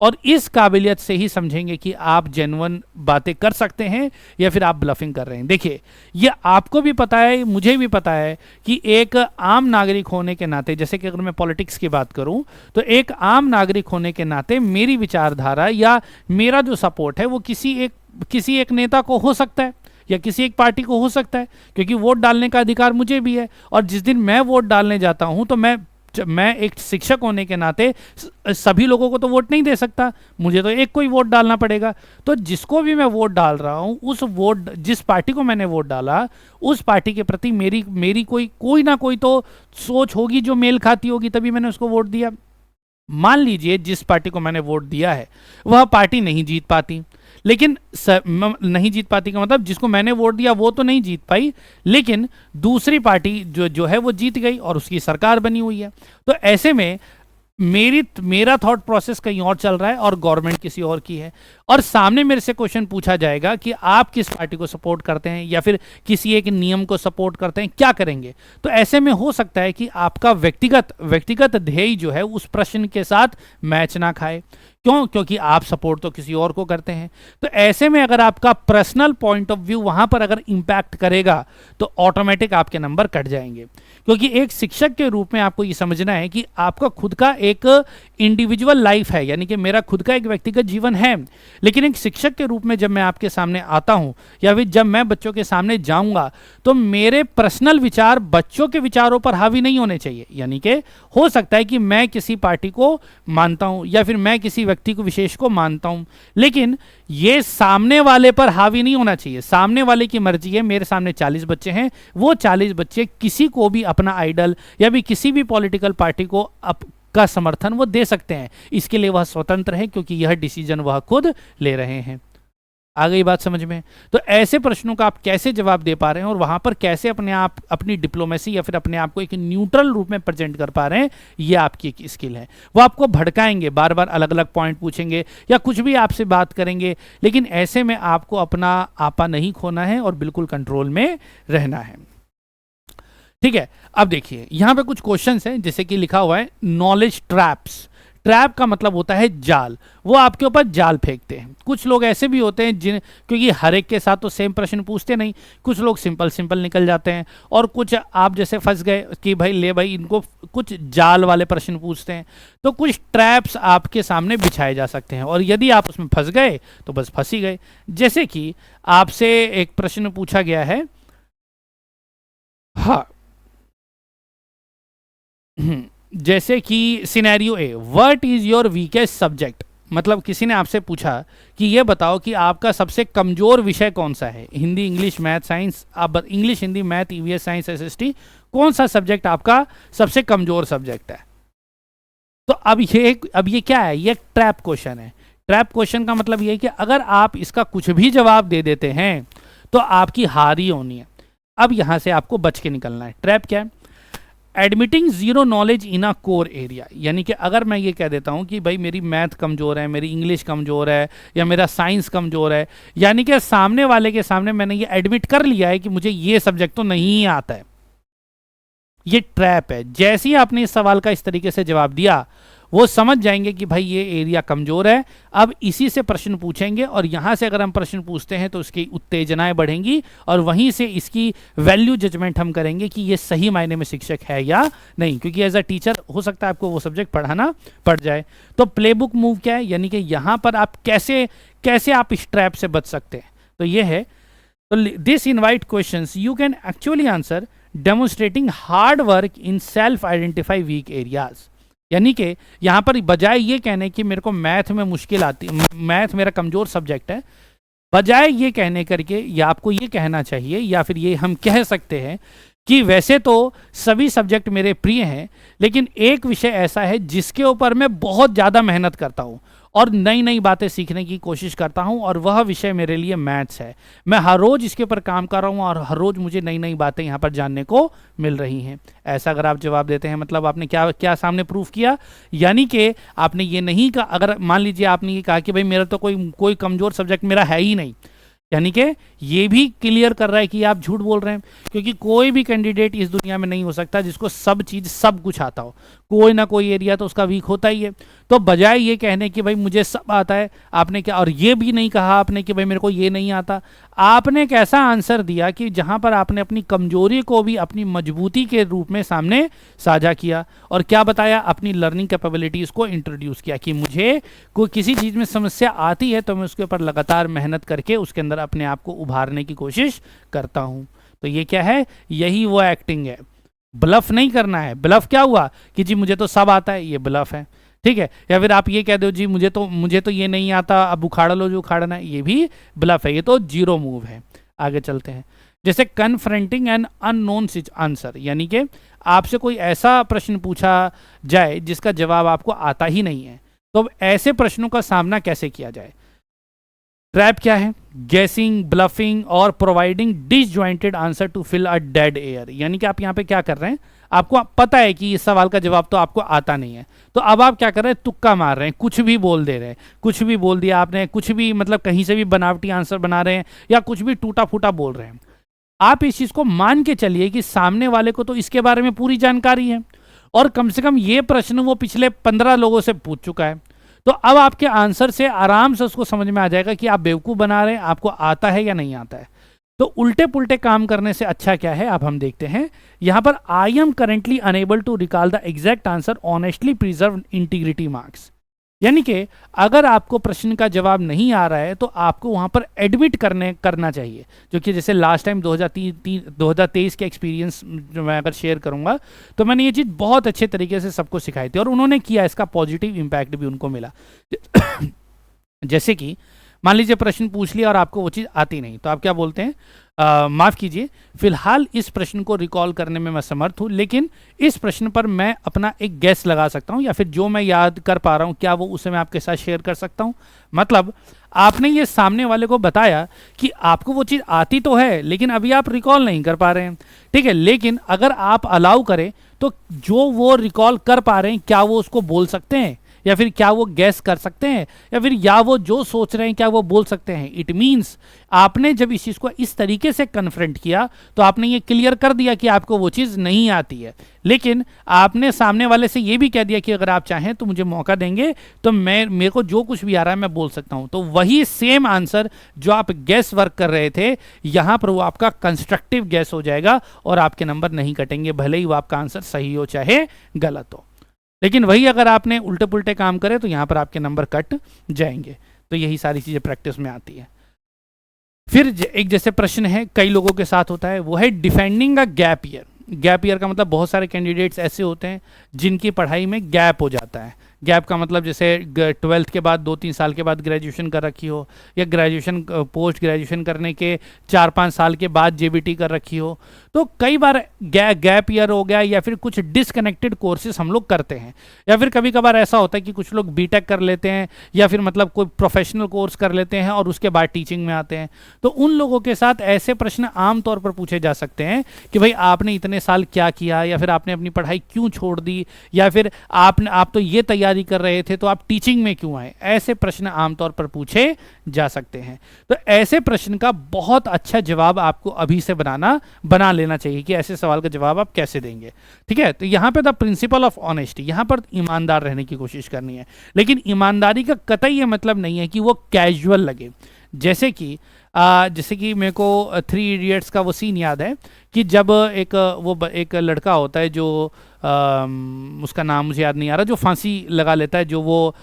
और इस काबिलियत से ही समझेंगे कि आप जेन्युइन बातें कर सकते हैं या फिर आप ब्लफिंग कर रहे हैं। देखिए, ये आपको भी पता है, मुझे भी पता है कि एक आम नागरिक होने के नाते, जैसे कि अगर मैं पॉलिटिक्स की बात करूं, तो एक आम नागरिक होने के नाते मेरी विचारधारा या मेरा जो सपोर्ट है वो किसी एक नेता को हो सकता है या किसी एक पार्टी को हो सकता है, क्योंकि वोट डालने का अधिकार मुझे भी है। और जिस दिन मैं वोट डालने जाता हूं तो मैं एक शिक्षक होने के नाते सभी लोगों को तो वोट नहीं दे सकता, मुझे तो एक को ही वोट डालना पड़ेगा। तो जिसको भी मैं वोट डाल रहा हूं, उस वोट, जिस पार्टी को मैंने वोट डाला, उस पार्टी के प्रति मेरी कोई ना कोई तो सोच होगी जो मेल खाती होगी, तभी मैंने उसको वोट दिया। मान लीजिए जिस पार्टी को मैंने वोट दिया है वह पार्टी नहीं जीत पाती, लेकिन नहीं जीत पाती का मतलब जिसको मैंने वोट दिया वो तो नहीं जीत पाई, लेकिन दूसरी पार्टी जो है वो जीत गई और उसकी सरकार बनी हुई है। तो ऐसे में मेरा थॉट प्रोसेस कहीं और चल रहा है और गवर्नमेंट किसी और की है, और सामने मेरे से क्वेश्चन पूछा जाएगा कि आप किस पार्टी को सपोर्ट करते हैं या फिर किसी एक नियम को सपोर्ट करते हैं, क्या करेंगे। तो ऐसे में हो सकता है कि आपका व्यक्तिगत ध्येय जो है उस प्रश्न के साथ मैच ना खाए। क्यों? क्योंकि आप सपोर्ट तो किसी और को करते हैं। तो ऐसे में अगर आपका पर्सनल पॉइंट ऑफ व्यू वहां पर अगर इंपैक्ट करेगा तो ऑटोमेटिक आपके नंबर कट जाएंगे। क्योंकि एक शिक्षक के रूप में आपको ये समझना है कि आपका खुद का एक इंडिविजुअल लाइफ है, यानी कि मेरा खुद का एक व्यक्तिगत जीवन है, लेकिन एक शिक्षक के रूप में जब मैं आपके सामने आता हूं या फिर जब मैं बच्चों के सामने जाऊंगा तो मेरे पर्सनल विचार बच्चों के विचारों पर हावी नहीं होने चाहिए। यानी कि हो सकता है कि मैं किसी पार्टी को मानता हूं या फिर मैं किसी व्यक्ति को विशेष को मानता हूं, लेकिन ये सामने वाले पर हावी नहीं होना चाहिए। सामने वाले की मर्जी है, मेरे सामने 40 बच्चे हैं, वो 40 बच्चे किसी को भी अपना आइडल या भी किसी भी पॉलिटिकल पार्टी को का समर्थन वो दे सकते हैं। इसके लिए वह स्वतंत्र है क्योंकि यह डिसीजन वह खुद ले रहे हैं। आ गई बात समझ में? तो ऐसे प्रश्नों का आप कैसे जवाब दे पा रहे हैं और वहां पर कैसे अपने आप अपनी डिप्लोमेसी या फिर अपने आप को एक न्यूट्रल रूप में प्रेजेंट कर पा रहे हैं, ये आपकी एक स्किल है। वो आपको भड़काएंगे, बार बार अलग अलग पॉइंट पूछेंगे या कुछ भी आपसे बात करेंगे, लेकिन ऐसे में आपको अपना आपा नहीं खोना है और बिल्कुल कंट्रोल में रहना है। ठीक है, अब देखिए यहां पे कुछ क्वेश्चंस हैं, जैसे कि लिखा हुआ है नॉलेज ट्रैप्स। ट्रैप का मतलब होता है जाल, वो आपके ऊपर जाल फेंकते हैं। कुछ लोग ऐसे भी होते हैं क्योंकि हर एक के साथ तो सेम प्रश्न पूछते नहीं, कुछ लोग सिंपल निकल जाते हैं और कुछ आप जैसे फंस गए कि भाई ले भाई इनको कुछ जाल वाले प्रश्न पूछते हैं। तो कुछ ट्रैप्स आपके सामने बिछाए जा सकते हैं और यदि आप उसमें फंस गए तो बस फंस ही गए। जैसे कि आपसे एक प्रश्न पूछा गया है, हाँ जैसे कि scenario A, what is your weakest subject. मतलब किसी ने आपसे पूछा कि ये बताओ कि आपका सबसे कमजोर विषय कौन सा है, हिंदी, इंग्लिश, मैथ, साइंस। आप English, Hindi, math, EVS, science, SST, कौन सा सब्जेक्ट आपका सबसे कमजोर सब्जेक्ट है। तो अब ये क्या है, ये ट्रैप क्वेश्चन है। ट्रैप क्वेश्चन का मतलब ये है कि अगर आप इसका कुछ भी जवाब दे देते हैं तो आपकी हार ही होनी है। अब यहां से आपको बच के निकलना है। ट्रैप क्या है? Admitting zero knowledge in a core area, यानी कि अगर मैं ये कह देता हूँ कि भाई मेरी मैथ कमज़ोर है, मेरी इंग्लिश कमज़ोर है या मेरा साइंस कमज़ोर है, यानी कि सामने वाले के सामने मैंने ये एडमिट कर लिया है कि मुझे ये सब्जेक्ट तो नहीं आता है। ये ट्रैप है। जैसे ही आपने इस सवाल का इस तरीके से जवाब दिया, वो समझ जाएंगे कि भाई ये एरिया कमज़ोर है। अब इसी से प्रश्न पूछेंगे और यहाँ से अगर हम प्रश्न पूछते हैं तो इसकी उत्तेजनाएं बढ़ेंगी और वहीं से इसकी वैल्यू जजमेंट हम करेंगे कि ये सही मायने में शिक्षक है या नहीं, क्योंकि एज अ टीचर हो सकता है आपको वो सब्जेक्ट पढ़ाना पड़ जाए। तो प्लेबुक मूव क्या है, यानी कि यहाँ पर आप कैसे आप इस ट्रैप से बच सकते हैं, तो ये है। तो this invite questions you can actually answer demonstrating hard work in self identify weak areas. यानी कि यहाँ पर बजाय ये कहने कि मेरे को मैथ में मुश्किल आती, मैथ मेरा कमज़ोर सब्जेक्ट है, बजाय ये कहने करके या आपको ये कहना चाहिए या फिर ये हम कह सकते हैं कि वैसे तो सभी सब्जेक्ट मेरे प्रिय हैं, लेकिन एक विषय ऐसा है जिसके ऊपर मैं बहुत ज़्यादा मेहनत करता हूँ और नई नई बातें सीखने की कोशिश करता हूँ, और वह विषय मेरे लिए मैथ्स है। मैं हर रोज़ इसके ऊपर काम कर रहा हूँ और हर रोज़ मुझे नई नई बातें यहाँ पर जानने को मिल रही हैं। ऐसा अगर आप जवाब देते हैं, मतलब आपने क्या क्या सामने प्रूफ किया, यानी कि आपने ये नहीं कहा, अगर मान लीजिए आपने ये कहा कि भाई मेरा तो कोई कमज़ोर सब्जेक्ट मेरा है ही नहीं, यानी कि ये भी क्लियर कर रहा है कि आप झूठ बोल रहे हैं, क्योंकि कोई भी कैंडिडेट इस दुनिया में नहीं हो सकता जिसको सब चीज़ सब कुछ आता हो, कोई ना कोई एरिया तो उसका वीक होता ही है। तो बजाय ये कहने कि भाई मुझे सब आता है, आपने क्या, और ये भी नहीं कहा आपने कि भाई मेरे को ये नहीं आता, आपने एक ऐसा आंसर दिया कि जहां पर आपने अपनी कमजोरी को भी अपनी मजबूती के रूप में सामने साझा किया, और क्या बताया, अपनी लर्निंग कैपेबिलिटीज को इंट्रोड्यूस किया कि मुझे कोई किसी चीज़ में समस्या आती है तो मैं उसके ऊपर लगातार मेहनत करके उसके अंदर अपने आप को उभारने की कोशिश करता हूँ। तो ये क्या है, यही वो एक्टिंग है। ब्लफ नहीं करना है। ब्लफ क्या हुआ कि जी मुझे तो सब आता है, ये ब्लफ है, ठीक है। या फिर आप ये कह दो जी मुझे तो ये नहीं आता, अब उखाड़ लो जो उखाड़ना है, ये भी ब्लफ है, ये तो जीरो मूव है। आगे चलते हैं, जैसे कन्फ्रंटिंग एन अननोन आंसर, यानी कि आपसे कोई ऐसा प्रश्न पूछा जाए जिसका जवाब आपको आता ही नहीं है, तो अब ऐसे प्रश्नों का सामना कैसे किया जाए। ट्रैप क्या है, गेसिंग, ब्लफिंग और providing disjointed answer to fill a dead air. यानी कि आप यहाँ पे क्या कर रहे हैं, आपको पता है कि इस सवाल का जवाब तो आपको आता नहीं है, तो अब आप क्या कर रहे हैं, तुक्का मार रहे हैं, कुछ भी बोल दे रहे हैं, कुछ भी बोल दिया आपने, कुछ भी मतलब कहीं से भी बनावटी आंसर बना रहे हैं या कुछ भी टूटा फूटा बोल रहे हैं। आप इस चीज़ को मान के चलिए कि सामने वाले को तो इसके बारे में पूरी जानकारी है और कम से कम ये प्रश्न वो पिछले 15 लोगों से पूछ चुका है, तो अब आपके आंसर से आराम से उसको समझ में आ जाएगा कि आप बेवकूफ़ बना रहे हैं, आपको आता है या नहीं आता है। तो उल्टे पुल्टे काम करने से अच्छा क्या है, अब हम देखते हैं। यहां पर I am currently unable to recall the exact answer, honestly preserve integrity marks. यानी कि अगर आपको प्रश्न का जवाब नहीं आ रहा है तो आपको वहां पर एडमिट करना चाहिए, जो कि जैसे लास्ट टाइम 2023 के एक्सपीरियंस जो मैं अगर शेयर करूंगा तो मैंने ये चीज़ बहुत अच्छे तरीके से सबको सिखाई थी और उन्होंने किया, इसका पॉजिटिव इम्पैक्ट भी उनको मिला। जैसे कि मान लीजिए प्रश्न पूछ लिया और आपको वो चीज़ आती नहीं, तो आप क्या बोलते हैं, माफ़ कीजिए, फिलहाल इस प्रश्न को रिकॉल करने में मैं समर्थ हूँ, लेकिन इस प्रश्न पर मैं अपना एक गैस लगा सकता हूँ या फिर जो मैं याद कर पा रहा हूँ क्या वो उसे मैं आपके साथ शेयर कर सकता हूँ। मतलब आपने ये सामने वाले को बताया कि आपको वो चीज़ आती तो है लेकिन अभी आप रिकॉल नहीं कर पा रहे हैं, ठीक है। लेकिन अगर आप अलाउ करें तो जो वो रिकॉल कर पा रहे हैं क्या वो उसको बोल सकते हैं, या फिर क्या वो गैस कर सकते हैं, या फिर या वो जो सोच रहे हैं क्या वो बोल सकते हैं। इट मीन्स आपने जब इस चीज़ को इस तरीके से कन्फ्रंट किया तो आपने ये क्लियर कर दिया कि आपको वो चीज़ नहीं आती है, लेकिन आपने सामने वाले से ये भी कह दिया कि अगर आप चाहें तो मुझे मौका देंगे तो मेरे को जो कुछ भी आ रहा है मैं बोल सकता हूँ। तो वही सेम आंसर जो आप गैस वर्क कर रहे थे यहाँ पर वो आपका कंस्ट्रक्टिव गैस हो जाएगा और आपके नंबर नहीं कटेंगे, भले ही वो आपका आंसर सही हो चाहे गलत हो। लेकिन वही अगर आपने उल्टे पुल्टे काम करे तो यहाँ पर आपके नंबर कट जाएंगे। तो यही सारी चीज़ें प्रैक्टिस में आती है। फिर एक जैसे प्रश्न है कई लोगों के साथ होता है, वो है defending a gap year. Gap year का मतलब बहुत सारे कैंडिडेट्स ऐसे होते हैं जिनकी पढ़ाई में गैप हो जाता है। गैप का मतलब जैसे 12th के बाद 2-3 साल के बाद ग्रेजुएशन कर रखी हो, या ग्रेजुएशन पोस्ट ग्रेजुएशन करने के 4-5 साल के बाद जेबीटी कर रखी हो, तो कई बार गैप ईयर हो गया, या फिर कुछ डिसकनेक्टेड कोर्सेज हम लोग करते हैं, या फिर कभी कभार ऐसा होता है कि कुछ लोग बीटेक कर लेते हैं या फिर मतलब कोई प्रोफेशनल कोर्स कर लेते हैं और उसके बाद टीचिंग में आते हैं। तो उन लोगों के साथ ऐसे प्रश्न आमतौर पर पूछे जा सकते हैं कि भाई आपने इतने साल क्या किया, या फिर आपने अपनी पढ़ाई क्यों छोड़ दी, या फिर आप तो ये तैयारी कर रहे थे तो आप टीचिंग में क्यों आए। ऐसे प्रश्न आमतौर पर पूछे जा सकते हैं। तो ऐसे प्रश्न का बहुत अच्छा जवाब आपको अभी से बना लेना चाहिए कि ऐसे सवाल का जवाब आप कैसे देंगे। ठीक है, तो यहाँ पे द प्रिंसिपल ऑफ ऑनेस्टी, यहाँ पर ईमानदार रहने की कोशिश करनी है, लेकिन ईमानदारी का कतई ये मतलब नहीं है कि वो कैजुअल लगे। जैसे कि मेरे को 3 इडियट्स का वो सीन याद है कि जब एक लड़का होता है जो उसका नाम मुझे याद नहीं आ रहा, जो फांसी लगा लेता है, जो वो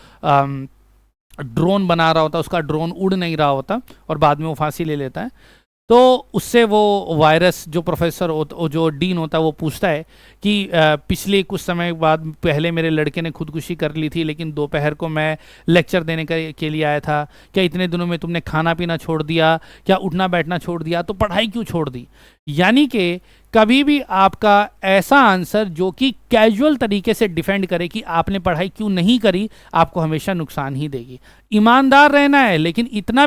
ड्रोन बना रहा होता है, उसका ड्रोन उड़ नहीं रहा होता और बाद में वो फांसी ले लेता है। तो उससे वो वायरस जो प्रोफेसर जो डीन होता है वो पूछता है कि पिछले कुछ समय बाद पहले मेरे लड़के ने खुदकुशी कर ली थी, लेकिन दोपहर को मैं लेक्चर देने के लिए आया था, क्या इतने दिनों में तुमने खाना पीना छोड़ दिया, क्या उठना बैठना छोड़ दिया, तो पढ़ाई क्यों छोड़ दी। यानी कि कभी भी आपका ऐसा आंसर जो कि कैजुअल तरीके से डिफेंड करे कि आपने पढ़ाई क्यों नहीं करी, आपको हमेशा नुकसान ही देगी। ईमानदार रहना है, लेकिन इतना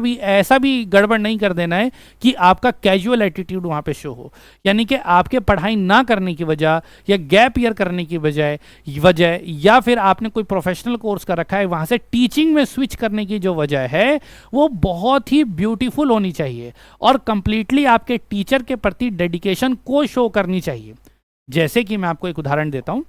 भी ऐसा भी गड़बड़ नहीं कर देना है कि आपका कैजुअल एटीट्यूड वहाँ पे शो हो। यानी कि आपके पढ़ाई ना करने की वजह या गैप ईयर करने की वजह या फिर आपने कोई प्रोफेशनल कोर्स कर रखा है, वहाँ से टीचिंग में स्विच करने की जो वजह है वो बहुत ही ब्यूटीफुल होनी चाहिए और कंप्लीटली आपके टीचर के प्रति डेडिकेशन को शो करनी चाहिए। जैसे कि मैं आपको एक उदाहरण देता हूं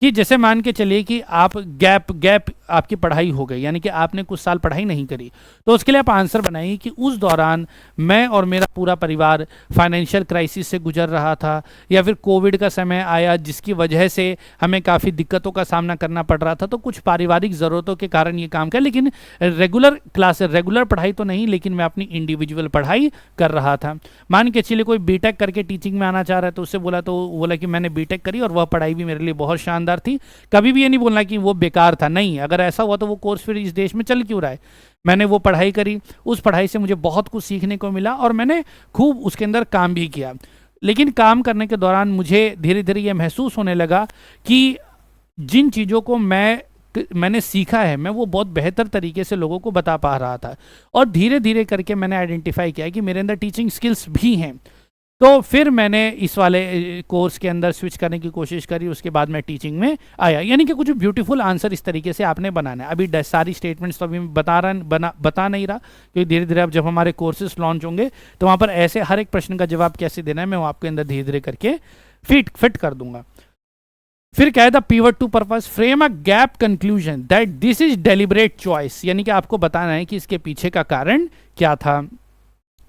कि जैसे मान के चलिए कि आप गैप आपकी पढ़ाई हो गई, यानी कि आपने कुछ साल पढ़ाई नहीं करी, तो उसके लिए आप आंसर बनाइए कि उस दौरान मैं और मेरा पूरा परिवार फाइनेंशियल क्राइसिस से गुजर रहा था, या फिर कोविड का समय आया जिसकी वजह से हमें काफ़ी दिक्कतों का सामना करना पड़ रहा था, तो कुछ पारिवारिक ज़रूरतों के कारण ये काम किया, लेकिन रेगुलर पढ़ाई तो नहीं, लेकिन मैं अपनी इंडिविजुअल पढ़ाई कर रहा था। मान के चलिए कोई बीटेक करके टीचिंग में आना चाह रहा है, तो उससे बोला कि मैंने बीटेक करी और वह पढ़ाई भी मेरे लिए बहुत शानदार थी। कभी भी ये नहीं बोलना कि वो बेकार था, नहीं, अगर ऐसा हुआ तो वो कोर्स फिर इस देश में चल क्यों रहा है। मैंने वो पढ़ाई करी, उस पढ़ाई से मुझे बहुत कुछ सीखने को मिला और मैंने खूब उसके अंदर काम भी किया, लेकिन काम करने के दौरान मुझे धीरे धीरे ये महसूस होने लगा कि जिन चीज़ों को मैंने सीखा है, मैं वो बहुत बेहतर तरीके से लोगों को बता पा रहा था, और धीरे धीरे करके मैंने आइडेंटिफाई किया कि मेरे अंदर टीचिंग स्किल्स भी हैं। तो फिर मैंने इस वाले कोर्स के अंदर स्विच करने की कोशिश करी, उसके बाद मैं टीचिंग में आया। यानी कि कुछ ब्यूटीफुल आंसर इस तरीके से आपने बनाना है। अभी सारी स्टेटमेंट्स तो अभी मैं बता नहीं रहा, क्योंकि धीरे धीरे अब जब हमारे कोर्सेज लॉन्च होंगे तो वहाँ पर ऐसे हर एक प्रश्न का जवाब कैसे देना है मैं वो आपके अंदर धीरे धीरे करके फिट कर दूंगा। फिर क्या है, the pivot to purpose, frame a gap conclusion that this is deliberate choice, यानी कि आपको बताना है कि इसके पीछे का कारण क्या था।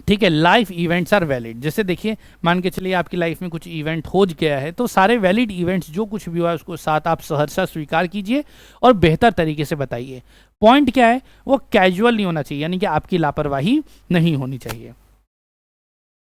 ठीक है, लाइफ इवेंट्स आर वैलिड। जैसे देखिए, मान के चलिए आपकी लाइफ में कुछ इवेंट हो गया है, तो सारे वैलिड इवेंट्स जो कुछ भी हुआ उसको साथ आप सहर्षा स्वीकार कीजिए और बेहतर तरीके से बताइए। पॉइंट क्या है, वो कैजुअल नहीं होना चाहिए, यानी कि आपकी लापरवाही नहीं होनी चाहिए।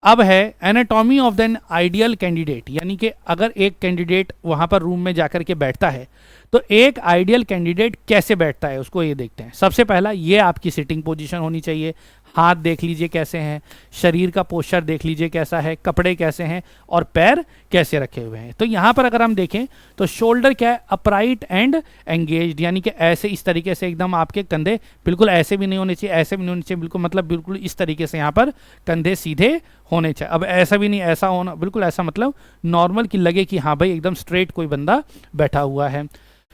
अब है anatomy of an ideal candidate, यानी कि अगर एक कैंडिडेट वहां पर रूम में जाकर के बैठता है तो एक आइडियल कैंडिडेट कैसे बैठता है उसको ये देखते हैं। सबसे पहला, ये आपकी सिटिंग पोजीशन होनी चाहिए। हाथ देख लीजिए कैसे हैं, शरीर का पोस्चर देख लीजिए कैसा है, कपड़े कैसे हैं और पैर कैसे रखे हुए हैं। तो यहाँ पर अगर हम देखें तो शोल्डर क्या है, अपराइट एंड एंगेज्ड, यानी कि ऐसे इस तरीके से एकदम आपके कंधे बिल्कुल ऐसे भी नहीं होने चाहिए, ऐसे भी नहीं होने चाहिए, बिल्कुल मतलब बिल्कुल इस तरीके से यहाँ पर कंधे सीधे होने चाहिए। अब ऐसा भी नहीं, ऐसा होना बिल्कुल ऐसा मतलब नॉर्मल कि लगे कि हाँ भाई एकदम स्ट्रेट कोई बंदा बैठा हुआ है।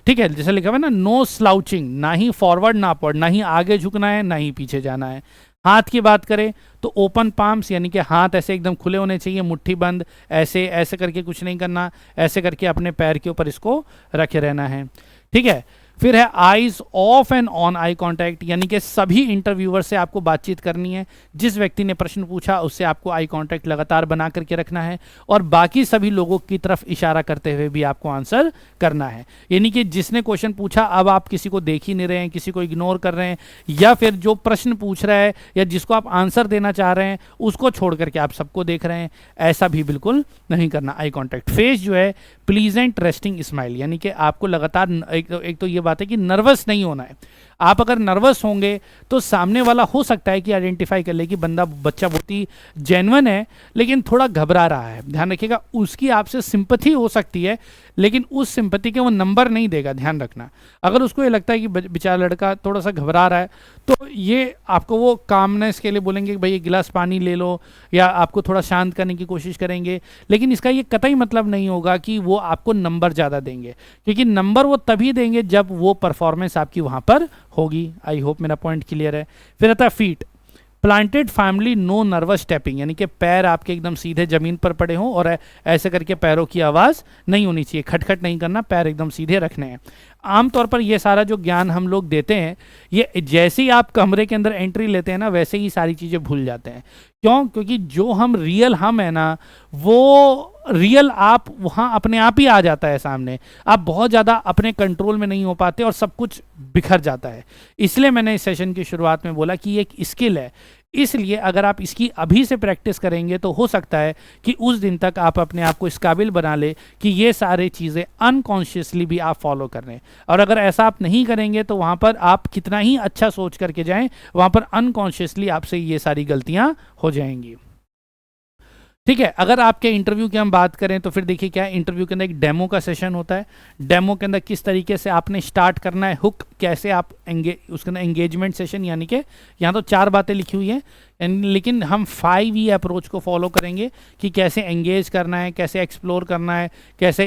ठीक है, जैसे लिखा हुआ है ना, नो स्लाउचिंग, ना ही फॉरवर्ड ना अपवर्ड, ना ही आगे झुकना है ना ही पीछे जाना है। हाथ की बात करें तो ओपन पाम्स, यानी कि हाथ ऐसे एकदम खुले होने चाहिए, मुट्ठी बंद, ऐसे करके कुछ नहीं करना, ऐसे करके अपने पैर के ऊपर इसको रखे रहना है। ठीक है, फिर है eyes of and on eye contact, यानी कि सभी इंटरव्यूअर से आपको बातचीत करनी है। जिस व्यक्ति ने प्रश्न पूछा उससे आपको आई कांटेक्ट लगातार बना करके रखना है और बाकी सभी लोगों की तरफ इशारा करते हुए भी आपको आंसर करना है। यानी कि जिसने क्वेश्चन पूछा अब आप किसी को देख ही नहीं रहे हैं, किसी को इग्नोर कर रहे हैं, या फिर जो प्रश्न पूछ रहा है या जिसको आप आंसर देना चाह रहे हैं उसको छोड़ करके आप सबको देख रहे हैं, ऐसा भी बिल्कुल नहीं करना। आई कॉन्टैक्ट, फेस जो है प्लीजेंट रेस्टिंग स्माइल, यानी कि आपको लगातार एक तो ये बात है कि नर्वस नहीं होना है। आप अगर नर्वस होंगे तो सामने वाला हो सकता है कि आइडेंटिफाई कर ले कि बच्चा बहुत ही जेन्युइन है लेकिन थोड़ा घबरा रहा है। ध्यान रखिएगा, उसकी आपसे सिंपैथी हो सकती है लेकिन उस सिंपैथी के वो नंबर नहीं देगा, ध्यान रखना। अगर उसको ये लगता है कि बेचारा लड़का थोड़ा सा घबरा रहा है तो ये आपको वो कामनेस के लिए बोलेंगे कि भाई एक गिलास पानी ले लो, या आपको थोड़ा शांत करने की कोशिश करेंगे, लेकिन इसका ये कतई मतलब नहीं होगा कि वो आपको नंबर ज़्यादा देंगे, क्योंकि नंबर वो तभी देंगे जब वो परफॉर्मेंस आपकी वहाँ पर होगी। आई होप मेरा पॉइंट क्लियर है। फिर आता है feet, planted family no nervous stepping, यानी कि पैर आपके एकदम सीधे जमीन पर पड़े हों और ऐसे करके पैरों की आवाज़ नहीं होनी चाहिए, खटखट नहीं करना, पैर एकदम सीधे रखने हैं। आमतौर पर ये सारा जो ज्ञान हम लोग देते हैं, ये जैसे ही आप कमरे के अंदर एंट्री लेते हैं ना, वैसे ही सारी चीज़ें भूल जाते हैं। क्यों? क्योंकि जो हम रियल हम है ना, वो रियल आप वहाँ अपने आप ही आ जाता है सामने। आप बहुत ज़्यादा अपने कंट्रोल में नहीं हो पाते और सब कुछ बिखर जाता है। इसलिए मैंने इस सेशन की शुरुआत में बोला कि ये एक स्किल है, इसलिए अगर आप इसकी अभी से प्रैक्टिस करेंगे तो हो सकता है कि उस दिन तक आप अपने आप को इस काबिल बना ले कि ये सारी चीज़ें अनकॉन्शियसली भी आप फॉलो कर रहे हैं। और अगर ऐसा आप नहीं करेंगे तो वहाँ पर आप कितना ही अच्छा सोच करके जाएं, वहाँ पर अनकॉन्शियसली आपसे ये सारी गलतियाँ हो जाएंगी। ठीक है, अगर आपके इंटरव्यू की हम बात करें तो फिर देखिए क्या है, इंटरव्यू के अंदर एक डेमो का सेशन होता है। डेमो के अंदर किस तरीके से आपने स्टार्ट करना है, हुक कैसे आप उसके अंदर एंगेजमेंट सेशन, यानी कि यहाँ तो 4 बातें लिखी हुई हैं लेकिन हम 5E अप्रोच को फॉलो करेंगे कि कैसे एंगेज करना है, कैसे एक्सप्लोर करना है, कैसे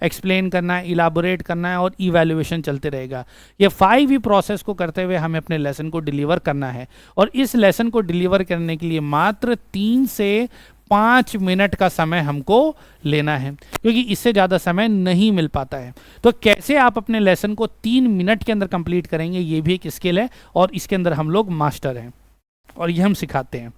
एक्सप्लेन करना है, इलाबोरेट करना है और इवैल्यूएशन चलते रहेगा। ये 5E प्रोसेस को करते हुए हमें अपने लेसन को डिलीवर करना है और इस लेसन को डिलीवर करने के लिए मात्र 3 से 5 मिनट का समय हमको लेना है, क्योंकि इससे ज़्यादा समय नहीं मिल पाता है। तो कैसे आप अपने लेसन को 3 मिनट के अंदर कंप्लीट करेंगे, ये भी एक स्किल है और इसके अंदर हम लोग मास्टर हैं और ये हम सिखाते हैं।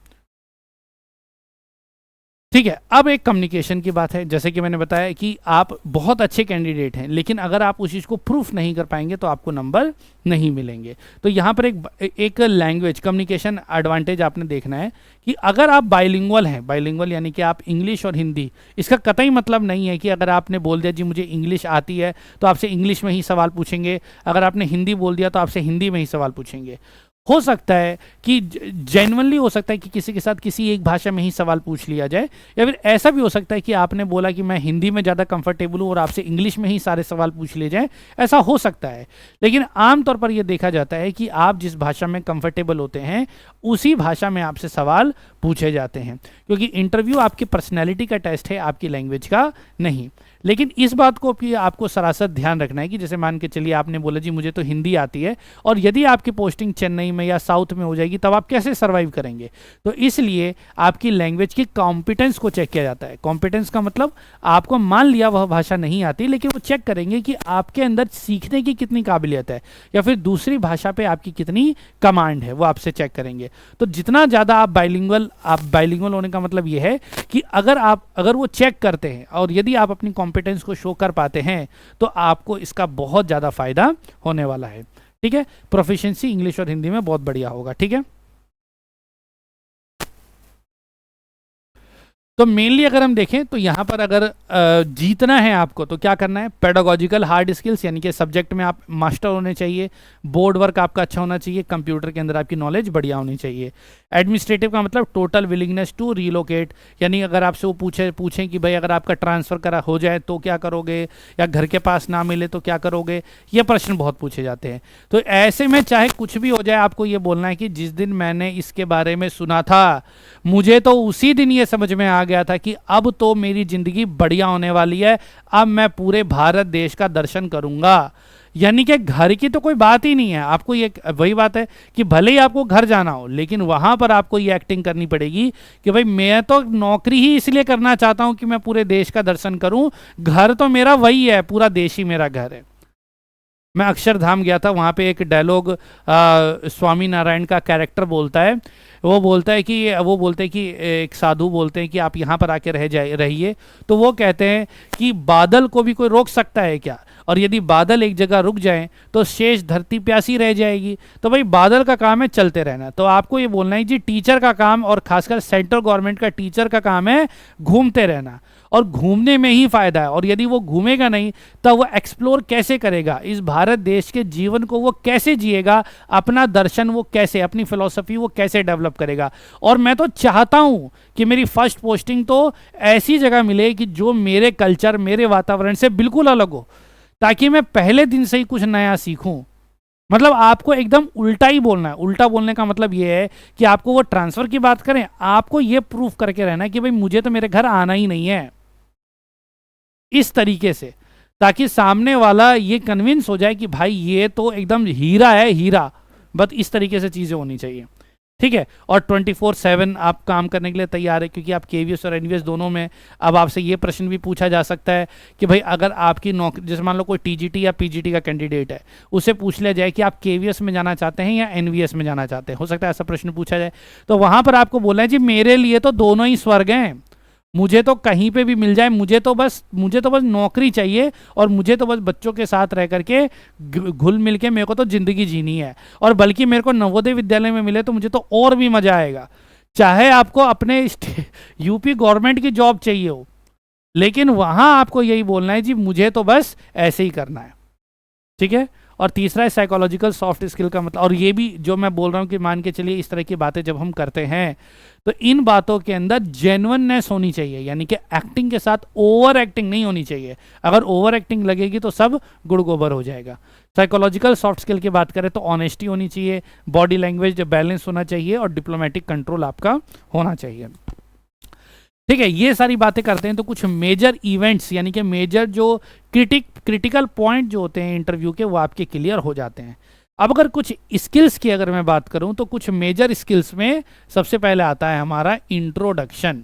ठीक है, अब एक कम्युनिकेशन की बात है। जैसे कि मैंने बताया कि आप बहुत अच्छे कैंडिडेट हैं, लेकिन अगर आप उस चीज़ को प्रूफ नहीं कर पाएंगे तो आपको नंबर नहीं मिलेंगे। तो यहाँ पर एक लैंग्वेज कम्युनिकेशन एडवांटेज आपने देखना है कि अगर आप बाइलिंगुअल हैं, बाइलिंगुअल यानी कि आप इंग्लिश और हिंदी, इसका कतई मतलब नहीं है कि अगर आपने बोल दिया जी मुझे इंग्लिश आती है तो आपसे इंग्लिश में ही सवाल पूछेंगे, अगर आपने हिंदी बोल दिया तो आपसे हिंदी में ही सवाल पूछेंगे। हो सकता है कि जेन्युइनली हो सकता है कि किसी के साथ किसी एक भाषा में ही सवाल पूछ लिया जाए, या फिर ऐसा भी हो सकता है कि आपने बोला कि मैं हिंदी में ज़्यादा कंफर्टेबल हूँ और आपसे इंग्लिश में ही सारे सवाल पूछ लिए जाए, ऐसा हो सकता है। लेकिन आमतौर पर यह देखा जाता है कि आप जिस भाषा में कंफर्टेबल होते हैं उसी भाषा में आपसे सवाल पूछे जाते हैं, क्योंकि इंटरव्यू आपकी पर्सनैलिटी का टेस्ट है, आपकी लैंग्वेज का नहीं। लेकिन इस बात को भी आपको सरासर ध्यान रखना है कि जैसे मान के चलिए आपने बोला जी मुझे तो हिंदी आती है, और यदि आपकी पोस्टिंग चेन्नई में या साउथ में हो जाएगी तब आप कैसे सर्वाइव करेंगे? तो इसलिए आपकी लैंग्वेज की कॉम्पिटेंस को चेक किया जाता है। कॉम्पिटेंस का मतलब आपको मान लिया वह भाषा नहीं आती, लेकिन वो चेक करेंगे कि आपके अंदर सीखने की कितनी काबिलियत है या फिर दूसरी भाषा पे आपकी कितनी कमांड है, वो आपसे चेक करेंगे। तो जितना ज़्यादा आप बाइलिंगुअल होने का मतलब ये है कि अगर वो चेक करते हैं और यदि आप अपनी कॉम्पिटेंस को शो कर पाते हैं तो आपको इसका बहुत ज़्यादा फायदा होने वाला है। ठीक है, प्रोफिशिएंसी इंग्लिश और हिंदी में बहुत बढ़िया होगा। ठीक है, तो मेनली अगर हम देखें तो यहाँ पर अगर जीतना है आपको तो क्या करना है, पेडागोजिकल हार्ड स्किल्स यानी कि सब्जेक्ट में आप मास्टर होने चाहिए, बोर्ड वर्क आपका अच्छा होना चाहिए, कंप्यूटर के अंदर आपकी नॉलेज बढ़िया होनी चाहिए। एडमिनिस्ट्रेटिव का मतलब टोटल विलिंगनेस टू रीलोकेट, यानी अगर आपसे वो पूछें कि भाई अगर आपका ट्रांसफ़र करा हो जाए तो क्या करोगे, या घर के पास ना मिले तो क्या करोगे, ये प्रश्न बहुत पूछे जाते हैं। तो ऐसे में चाहे कुछ भी हो जाए आपको ये बोलना है कि जिस दिन मैंने इसके बारे में सुना था मुझे तो उसी दिन ये समझ में आ गया था कि अब तो मेरी ज़िंदगी बढ़िया होने वाली है, अब मैं पूरे भारत देश का दर्शन करूंगा। यानी कि घर की तो कोई बात ही नहीं है, आपको ये वही बात है कि भले ही आपको घर जाना हो लेकिन वहाँ पर आपको ये एक्टिंग करनी पड़ेगी कि भाई मैं तो नौकरी ही इसलिए करना चाहता हूँ कि मैं पूरे देश का दर्शन करूँ, घर तो मेरा वही है, पूरा देश ही मेरा घर है। मैं अक्षरधाम गया था, वहाँ पे एक डायलॉग स्वामी नारायण का कैरेक्टर बोलता है, वो बोलते हैं कि एक साधु बोलते हैं कि आप यहाँ पर आके रहिए, तो वो कहते हैं कि बादल को भी कोई रोक सकता है क्या, और यदि बादल एक जगह रुक जाएं तो शेष धरती प्यासी रह जाएगी। तो भाई बादल का काम है चलते रहना, तो आपको ये बोलना है जी टीचर का काम, और खासकर सेंट्रल गवर्नमेंट का टीचर का काम है घूमते रहना, और घूमने में ही फायदा है। और यदि वो घूमेगा नहीं तो वो एक्सप्लोर कैसे करेगा, इस भारत देश के जीवन को वो कैसे जिएगा, अपना दर्शन वो कैसे, अपनी फिलॉसफी वो कैसे डेवलप करेगा। और मैं तो चाहता हूँ कि मेरी फर्स्ट पोस्टिंग तो ऐसी जगह मिले कि जो मेरे कल्चर, मेरे वातावरण से बिल्कुल अलग हो, ताकि मैं पहले दिन से ही कुछ नया सीखूं। मतलब आपको एकदम उल्टा ही बोलना है। उल्टा बोलने का मतलब ये है कि आपको वो ट्रांसफर की बात करें, आपको ये प्रूफ करके रहना है कि भाई मुझे तो मेरे घर आना ही नहीं है, इस तरीके से, ताकि सामने वाला ये कन्विंस हो जाए कि भाई ये तो एकदम हीरा है, हीरा। बस इस तरीके से चीज़ें होनी चाहिए। ठीक है, और 24/7 आप काम करने के लिए तैयार है, क्योंकि आप केवीएस और एनवीएस दोनों में। अब आपसे ये प्रश्न भी पूछा जा सकता है कि भाई अगर आपकी नौकरी, जैसे मान लो कोई टीजीटी या पीजीटी का कैंडिडेट है, उसे पूछ लिया जाए कि आप केवीएस में जाना चाहते हैं या एनवीएस में जाना चाहते हैं, हो सकता है ऐसा प्रश्न पूछा जाए, तो वहां पर आपको बोलना है जी मेरे लिए तो दोनों ही स्वर्ग हैं, मुझे तो कहीं पे भी मिल जाए, मुझे तो बस नौकरी चाहिए, और मुझे तो बस बच्चों के साथ रह करके घुल मिल के मेरे को तो जिंदगी जीनी है, और बल्कि मेरे को नवोदय विद्यालय में मिले तो मुझे तो और भी मजा आएगा। चाहे आपको अपने यूपी गवर्नमेंट की जॉब चाहिए हो, लेकिन वहां आपको यही बोलना है जी मुझे तो बस ऐसे ही करना है। ठीक है, और तीसरा है साइकोलॉजिकल सॉफ्ट स्किल का मतलब, और ये भी जो मैं बोल रहा हूँ कि मान के चलिए इस तरह की बातें जब हम करते हैं तो इन बातों के अंदर जेन्युइननेस होनी चाहिए, यानी कि एक्टिंग के साथ ओवर एक्टिंग नहीं होनी चाहिए। अगर ओवर एक्टिंग लगेगी तो सब गुड़ गोबर हो जाएगा। साइकोलॉजिकल सॉफ्ट स्किल की बात करें तो ऑनेस्टी होनी चाहिए, बॉडी लैंग्वेज बैलेंस होना चाहिए, और डिप्लोमेटिक कंट्रोल आपका होना चाहिए। ठीक है, ये सारी बातें करते हैं तो कुछ मेजर इवेंट्स, यानी कि मेजर जो क्रिटिकल पॉइंट जो होते हैं इंटरव्यू के, वो आपके क्लियर हो जाते हैं। अब अगर कुछ स्किल्स की अगर मैं बात करूं तो कुछ मेजर स्किल्स में सबसे पहले आता है हमारा इंट्रोडक्शन।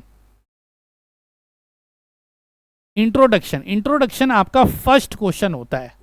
इंट्रोडक्शन आपका फर्स्ट क्वेश्चन होता है।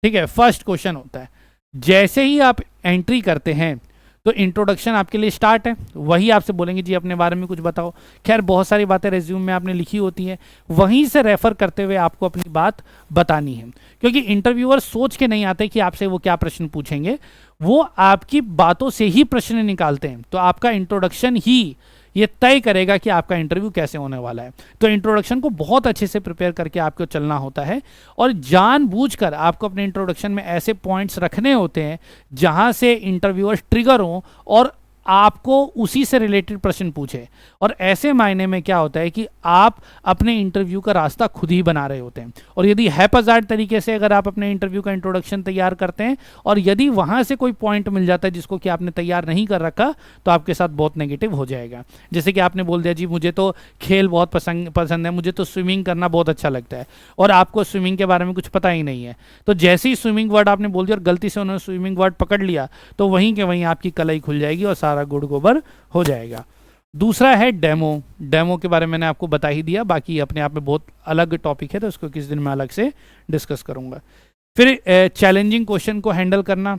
ठीक है, फर्स्ट क्वेश्चन होता है। जैसे ही आप एंट्री करते हैं तो इंट्रोडक्शन आपके लिए स्टार्ट है, वही आपसे बोलेंगे जी अपने बारे में कुछ बताओ। खैर बहुत सारी बातें रेज्यूम में आपने लिखी होती हैं, वहीं से रेफर करते हुए आपको अपनी बात बतानी है, क्योंकि इंटरव्यूअर सोच के नहीं आते कि आपसे वो क्या प्रश्न पूछेंगे, वो आपकी बातों से ही प्रश्न निकालते हैं। तो आपका इंट्रोडक्शन ही ये तय करेगा कि आपका इंटरव्यू कैसे होने वाला है। तो इंट्रोडक्शन को बहुत अच्छे से प्रिपेयर करके आपको चलना होता है, और जानबूझकर आपको अपने इंट्रोडक्शन में ऐसे पॉइंट्स रखने होते हैं जहां से इंटरव्यूअर ट्रिगर हों और आपको उसी से रिलेटेड प्रश्न पूछे। और ऐसे मायने में क्या होता है कि आप अपने इंटरव्यू का रास्ता खुद ही बना रहे होते हैं। और यदि हैपजार्ड तरीके से अगर आप अपने इंटरव्यू का इंट्रोडक्शन तैयार करते हैं, और यदि वहां से कोई पॉइंट मिल जाता है जिसको कि आपने तैयार नहीं कर रखा, तो आपके साथ बहुत नेगेटिव हो जाएगा। जैसे कि आपने बोल दिया जी मुझे तो खेल बहुत पसंद है, मुझे तो स्विमिंग करना बहुत अच्छा लगता है, और आपको स्विमिंग के बारे में कुछ पता ही नहीं है, तो जैसे ही स्विमिंग वर्ड आपने बोल दिया और गलती से उन्होंने स्विमिंग वर्ड पकड़ लिया, तो वहीं के वहीं आपकी कलाई खुल जाएगी और सारा गुड़ गोबर हो जाएगा। दूसरा है डेमो के बारे में मैंने आपको बता ही दिया, बाकी अपने आप में बहुत अलग टॉपिक है, तो उसको किस दिन मैं अलग से डिस्कस करूंगा। फिर चैलेंजिंग क्वेश्चन को हैंडल करना,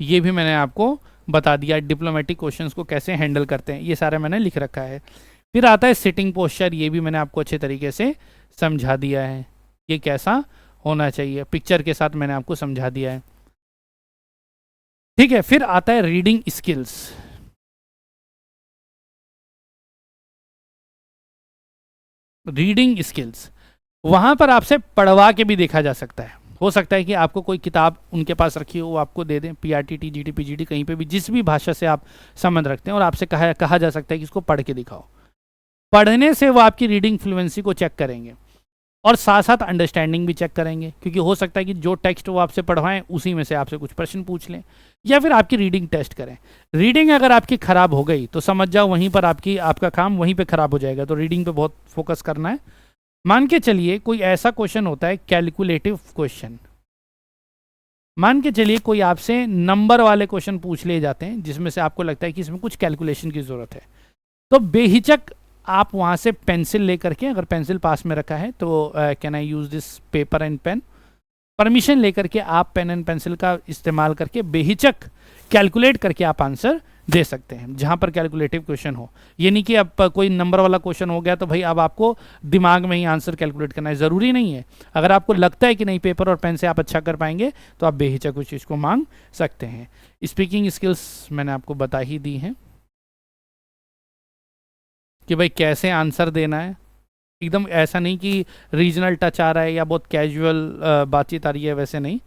ये भी मैंने आपको बता दिया। डिप्लोमेटिक क्वेश्चंस को कैसे हैंडल करते हैं ये सारा मैंने लिख रखा है। फिर आता है सिटिंग पोस्चर, ये भी मैंने आपको अच्छे तरीके से समझा दिया है, ये कैसा होना चाहिए, पिक्चर के साथ मैंने आपको समझा दिया है। ठीक है, फिर आता है रीडिंग स्किल्स। रीडिंग स्किल्स वहां पर आपसे पढ़वा के भी देखा जा सकता है। हो सकता है कि आपको कोई किताब उनके पास रखी हो, वो आपको दे दें, पीआरटी, टीजीटी, पीजीटी, कहीं पे भी जिस भी भाषा से आप संबंध रखते हैं, और आपसे कहा जा सकता है कि इसको पढ़ के दिखाओ। पढ़ने से वो आपकी रीडिंग फ्लुएंसी को चेक करेंगे, और साथ साथ अंडरस्टैंडिंग भी चेक करेंगे, क्योंकि हो सकता है कि जो टेक्स्ट वो आपसे पढ़वाएं उसी में से आपसे कुछ प्रश्न पूछ लें, या फिर आपकी रीडिंग टेस्ट करें। रीडिंग अगर आपकी खराब हो गई तो समझ जाओ वहीं पर आपका काम वहीं पे खराब हो जाएगा। तो रीडिंग पे बहुत फोकस करना है। मान के चलिए कोई ऐसा क्वेश्चन होता है कैलकुलेटिव क्वेश्चन, मान के चलिए कोई आपसे नंबर वाले क्वेश्चन पूछ लिए जाते हैं जिसमें से आपको लगता है कि इसमें कुछ कैलकुलेशन की जरूरत है, तो बेहिचक आप वहाँ से पेंसिल लेकर के, अगर पेंसिल पास में रखा है तो can I use this paper and pen, permission लेकर के आप पेन एंड पेंसिल का इस्तेमाल करके बेहिचक कैलकुलेट करके आप आंसर दे सकते हैं जहाँ पर कैलकुलेटिव क्वेश्चन हो। ये नहीं कि अब कोई नंबर वाला क्वेश्चन हो गया तो भाई अब आपको दिमाग में ही आंसर कैलकुलेट करना है, ज़रूरी नहीं है। अगर आपको लगता है कि नहीं पेपर और पेन से आप अच्छा कर पाएंगे तो आप बेहिचक उस चीज़ को मांग सकते हैं। स्पीकिंग स्किल्स मैंने आपको बता ही दी हैं कि भाई कैसे आंसर देना है। एकदम ऐसा नहीं कि रीजनल टच आ रहा है या बहुत कैजुअल बातचीत आ रही है, वैसे नहीं।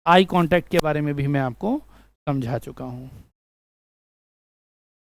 आई कांटेक्ट के बारे में भी मैं आपको समझा चुका हूँ।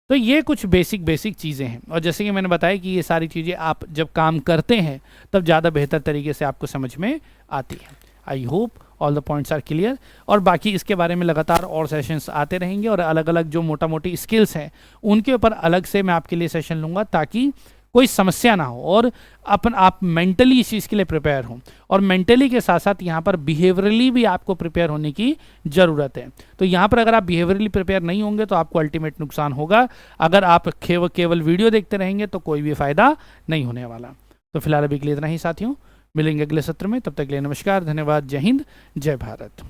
तो ये कुछ बेसिक चीज़ें हैं, और जैसे कि मैंने बताया कि ये सारी चीज़ें आप जब काम करते हैं तब ज़्यादा बेहतर तरीके से आपको समझ में आती है। I hope all the points are clear, और बाकी इसके बारे में लगातार और सेशंस आते रहेंगे, और अलग अलग जो मोटा मोटी स्किल्स हैं उनके ऊपर अलग से मैं आपके लिए सेशन लूँगा, ताकि कोई समस्या ना हो, और आप मेंटली इस चीज़ के लिए प्रिपेयर हों, और मेंटली के साथ साथ यहाँ पर बिहेवियरली भी आपको प्रिपेयर होने की ज़रूरत है। तो यहाँ पर अगर आप बिहेवियरली प्रिपेयर नहीं होंगे तो आपको अल्टीमेट नुकसान होगा। अगर आप केवल वीडियो देखते रहेंगे तो कोई भी फ़ायदा नहीं होने वाला। तो फिलहाल अभी के लिए इतना ही साथियों, मिलेंगे अगले सत्र में, तब तक के लिए नमस्कार, धन्यवाद, जय हिंद, जय भारत।